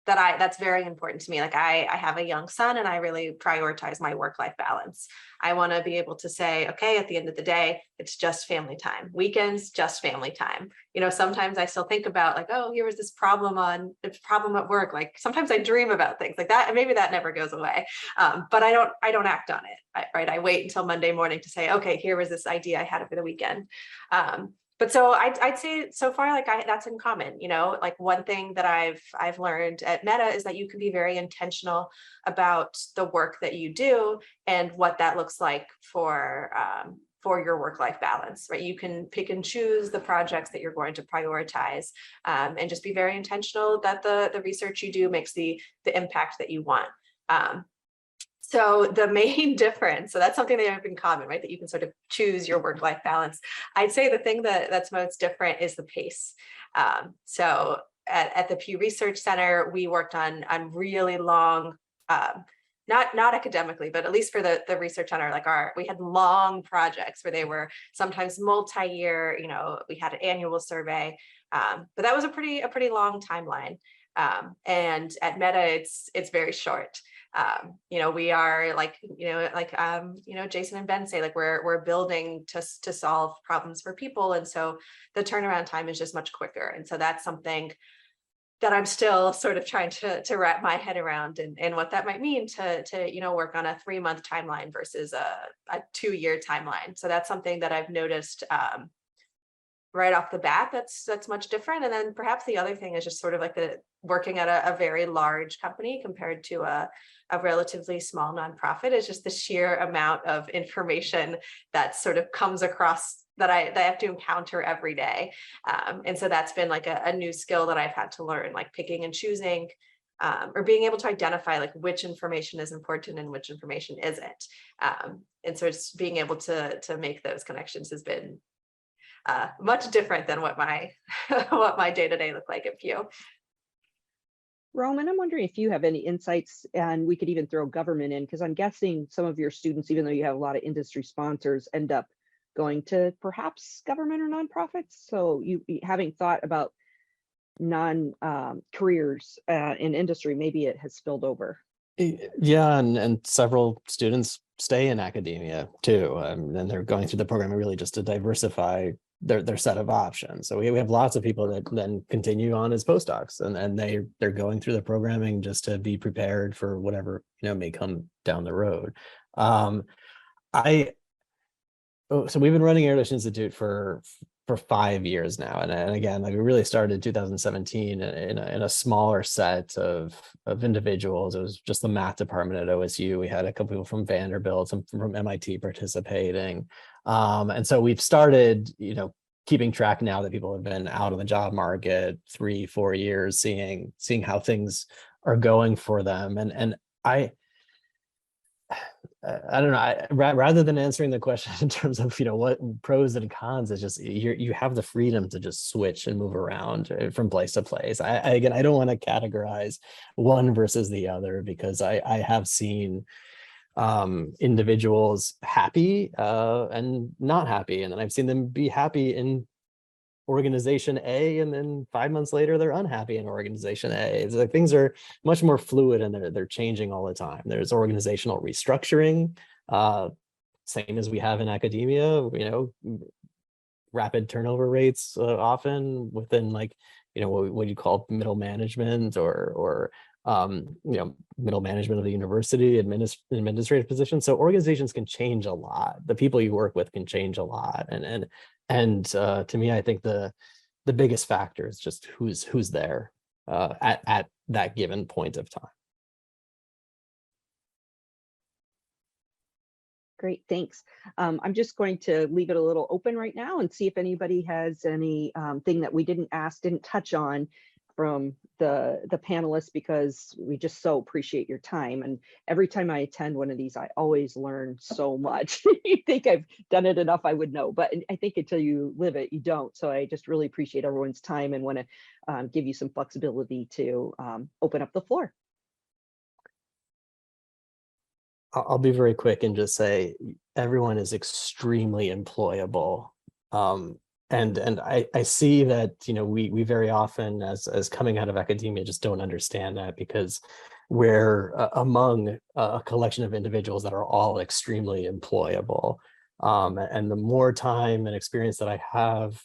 that's very important to me. Like I have a young son, and I really prioritize my work-life balance. I want to be able to say, okay, at the end of the day, it's just family time. Weekends, just family time. Sometimes I still think about like, oh, here was this problem at work. Like sometimes I dream about things like that, and maybe that never goes away. But I don't act on it, right? I wait until Monday morning to say, okay, here was this idea I had over the weekend. But so I'd say so far, like that's in common, like one thing that I've learned at Meta is that you can be very intentional about the work that you do and what that looks like for your work-life balance, right? You can pick and choose the projects that you're going to prioritize, and just be very intentional that the research you do makes the impact that you want. So the main difference, so that's something they have in common, right? That you can sort of choose your work-life balance. I'd say the thing that's most different is the pace. So at the Pew Research Center, we worked on really long, not academically, but at least for the research center, we had long projects where they were sometimes multi-year, we had an annual survey, but that was a pretty long timeline. And at Meta, it's very short. We are Jason and Ben say, like we're building to solve problems for people. And so the turnaround time is just much quicker. And so that's something that I'm still sort of trying to wrap my head around and what that might mean to work on a 3-month timeline versus a 2-year timeline. So that's something that I've noticed right off the bat, that's much different. And then perhaps the other thing is just sort of like working at a very large company compared to a relatively small nonprofit is just the sheer amount of information that sort of comes across that I have to encounter every day. And so that's been like a new skill that I've had to learn, like picking and choosing, or being able to identify like which information is important and which information isn't. And so it's being able to make those connections has been much different than what my what my day-to-day looked like at Pew. Roman, I'm wondering if you have any insights, and we could even throw government in, because I'm guessing some of your students, even though you have a lot of industry sponsors, end up going to perhaps government or nonprofits. So you having thought about careers in industry, maybe it has spilled over. Yeah, and several students stay in academia too, and they're going through the program really just to diversify their set of options. So we have lots of people that then continue on as postdocs, and they're going through the programming just to be prepared for whatever may come down the road. So we've been running Erdős Institute for 5 years now, and again, like we really started in 2017 in a smaller set of individuals. It was just the math department at OSU. We had a couple people from Vanderbilt, some from MIT participating, and so we've started, keeping track now that people have been out of the job market 3-4 years, seeing how things are going for them, and I don't know. Rather than answering the question in terms of what pros and cons, it's just you have the freedom to just switch and move around from place to place. I don't want to categorize one versus the other, because I have seen individuals happy and not happy, and then I've seen them be happy in organization A, and then 5 months later they're unhappy in organization A. It's like things are much more fluid, and they're changing all the time. There's organizational restructuring, same as we have in academia, rapid turnover rates often within what you call middle management or middle management of the university, administrative positions. So organizations can change a lot. The people you work with can change a lot, and to me, I think the biggest factor is just who's there at that given point of time. Great, thanks. I'm just going to leave it a little open right now and see if anybody has any thing that we didn't touch on from the panelists, because we just so appreciate your time. And every time I attend one of these, I always learn so much. You think I've done it enough, I would know, but I think until you live it, you don't. So I just really appreciate everyone's time and want to give you some flexibility to open up the floor. I'll be very quick and just say everyone is extremely employable. And I see that, we very often as coming out of academia just don't understand that, because we're among a collection of individuals that are all extremely employable. And the more time and experience that I have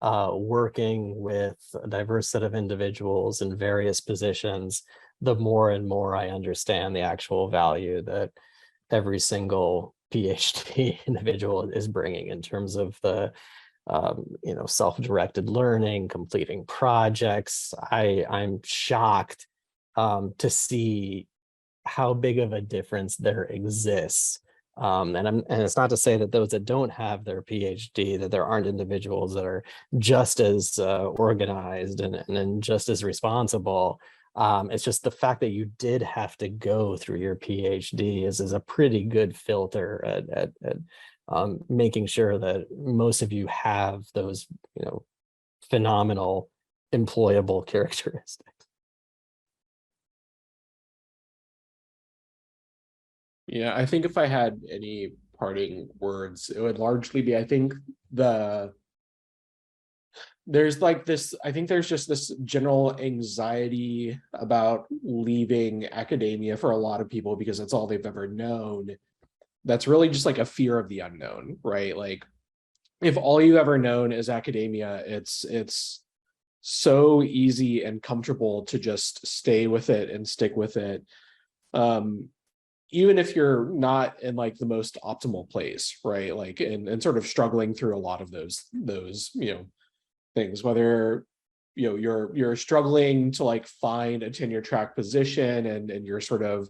working with a diverse set of individuals in various positions, the more and more I understand the actual value that every single PhD individual is bringing in terms of the self-directed learning, completing projects. I'm shocked to see how big of a difference there exists. And it's not to say that those that don't have their PhD, that there aren't individuals that are just as organized and just as responsible. It's just the fact that you did have to go through your PhD is a pretty good filter at making sure that most of you have those, phenomenal employable characteristics. Yeah, I think if I had any parting words, it would largely be, I think there's just this general anxiety about leaving academia for a lot of people, because that's all they've ever known. That's really just like a fear of the unknown, right? Like, if all you've ever known is academia, it's so easy and comfortable to just stay with it and stick with it. Even if you're not in like the most optimal place, right? Like, and sort of struggling through a lot of those, things, whether, you're struggling to like find a tenure track position and you're sort of,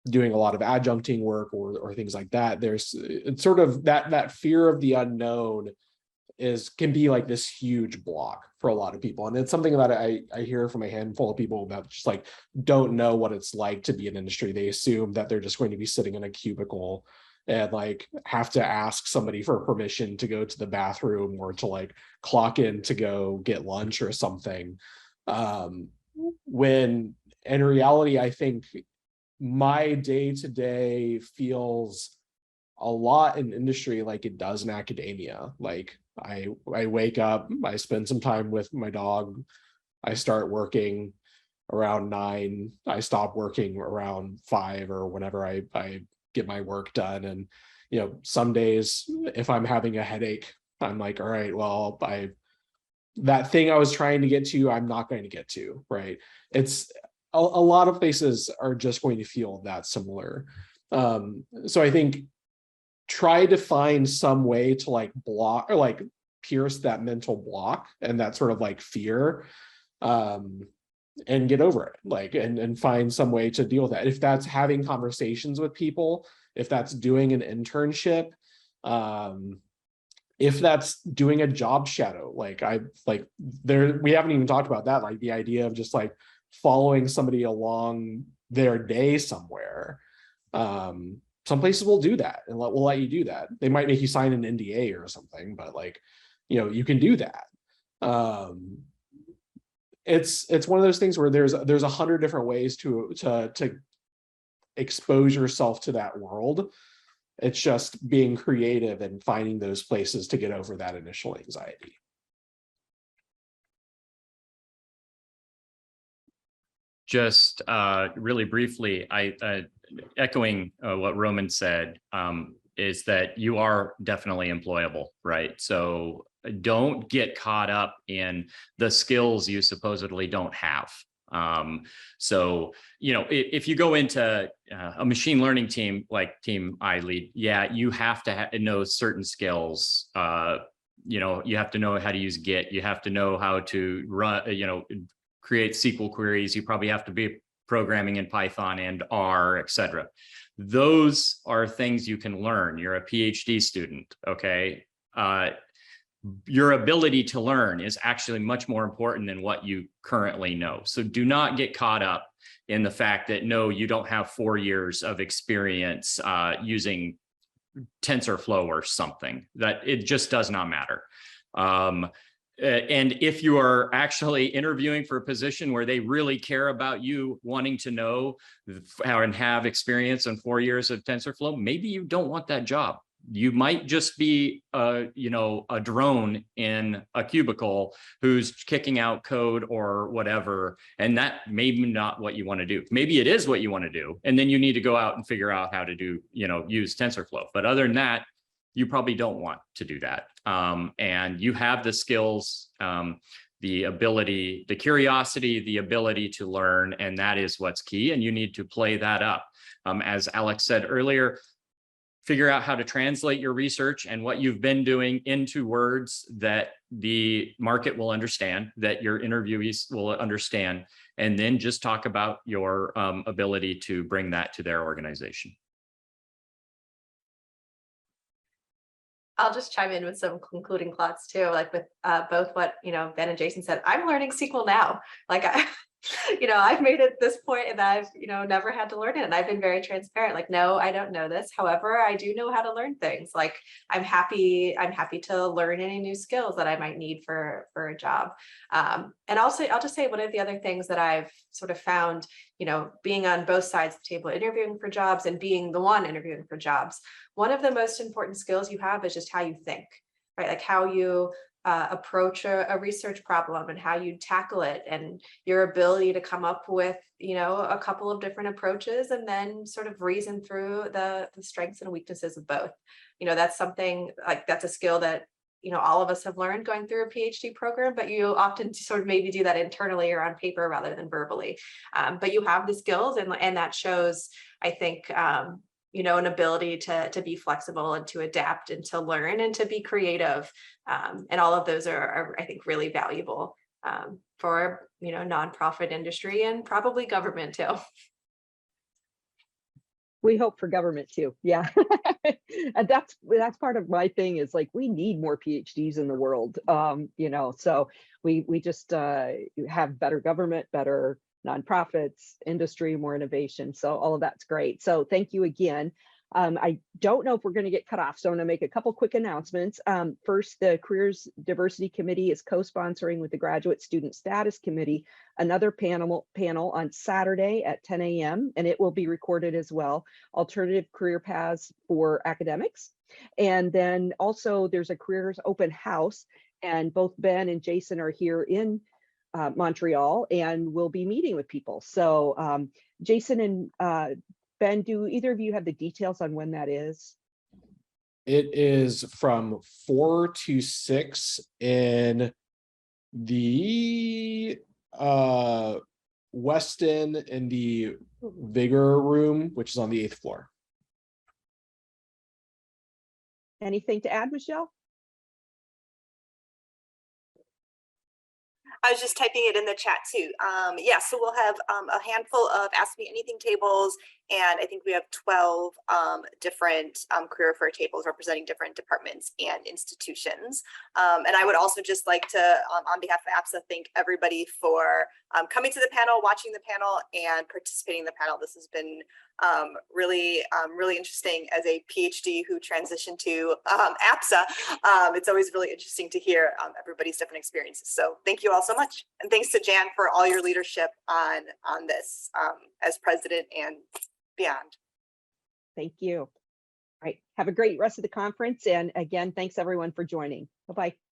doing a lot of adjuncting work or things like that, it's sort of that fear of the unknown can be like this huge block for a lot of people. And it's something that I hear from a handful of people that just like don't know what it's like to be in industry. They assume that they're just going to be sitting in a cubicle and like have to ask somebody for permission to go to the bathroom or to like clock in to go get lunch or something. When in reality, I think my day-to-day feels a lot in industry like it does in academia. Like I wake up, I spend some time with my dog, I start working around 9, I stop working around 5 or whenever I get my work done. And some days if I'm having a headache, I'm like, all right, well, that thing I was trying to get to, I'm not going to get to, right? It's a lot of places are just going to feel that similar. So I think try to find some way to like block or like pierce that mental block and that sort of like fear, and get over it, like, and find some way to deal with that. If that's having conversations with people, if that's doing an internship, if that's doing a job shadow, we haven't even talked about that, like the idea of just like following somebody along their day somewhere. Some places will do that and will let you do that. They might make you sign an NDA or something, but like, you can do that. It's one of those things where there's 100 different ways to expose yourself to that world. It's just being creative and finding those places to get over that initial anxiety. Just really briefly, echoing what Roman said, is that you are definitely employable, right? So don't get caught up in the skills you supposedly don't have. So, if you go into a machine learning team, like team I lead, yeah, you have to know certain skills. You have to know how to use Git. You have to know how to run, create SQL queries. You probably have to be programming in Python and R, etc. Those are things you can learn. You're a PhD student, okay? Your ability to learn is actually much more important than what you currently know. So do not get caught up in the fact that, no, you don't have 4 years of experience using TensorFlow or something. That it just does not matter. And if you are actually interviewing for a position where they really care about you wanting to know and have experience in 4 years of TensorFlow, maybe you don't want that job. You might just be a drone in a cubicle who's kicking out code or whatever, and that may be not what you want to do. Maybe it is what you want to do, and then you need to go out and figure out how to use TensorFlow. But other than that, you probably don't want to do that. And you have the skills, the ability, the curiosity, the ability to learn, and that is what's key. And you need to play that up. As Alex said earlier, figure out how to translate your research and what you've been doing into words that the market will understand, that your interviewees will understand, and then just talk about your ability to bring that to their organization. I'll just chime in with some concluding thoughts too, like with both what Ben and Jason said. I'm learning SQL now. Like I've made it this point and I've never had to learn it, and I've been very transparent. Like, no, I don't know this. However, I do know how to learn things. Like I'm happy to learn any new skills that I might need for a job. And also, I'll just say one of the other things that I've sort of found, being on both sides of the table, interviewing for jobs and being the one interviewing for jobs, one of the most important skills you have is just how you think, right? Like how you approach a research problem and how you tackle it, and your ability to come up with, a couple of different approaches and then sort of reason through the strengths and weaknesses of both. That's something that's a skill that, all of us have learned going through a PhD program, but you often sort of maybe do that internally or on paper rather than verbally. But you have the skills, and that shows, I think, an ability to be flexible and to adapt and to learn and to be creative. And all of those are I think, really valuable for, nonprofit industry and probably government too. We hope for government too. Yeah. And that's part of my thing is like, we need more PhDs in the world. You know, so we just have better government, better nonprofits, industry, more innovation. So all of that's great. So thank you again. I don't know if we're going to get cut off, so I'm going to make a couple quick announcements. First, the Careers Diversity Committee is co-sponsoring with the Graduate Student Status Committee another panel on Saturday at 10 a.m. and it will be recorded as well. Alternative career paths for academics, and then also there's a careers open house, and both Ben and Jason are here in Montreal and we'll be meeting with people. So Jason and Ben, do either of you have the details on when that is? It is from 4 to 6 in the Weston in the Vigor room, which is on the 8th floor. Anything to add, Michelle? I was just typing it in the chat too. Yeah, so we'll have a handful of Ask Me Anything tables, and I think we have 12 different career fair tables representing different departments and institutions. And I would also just like to, on behalf of APSA, thank everybody for coming to the panel, watching the panel, and participating in the panel. This has been really interesting as a PhD who transitioned to APSA. It's always really interesting to hear everybody's different experiences. So thank you all so much. And thanks to Jan for all your leadership on this as president and beyond. Thank you. All right. Have a great rest of the conference. And again, thanks everyone for joining. Bye-bye.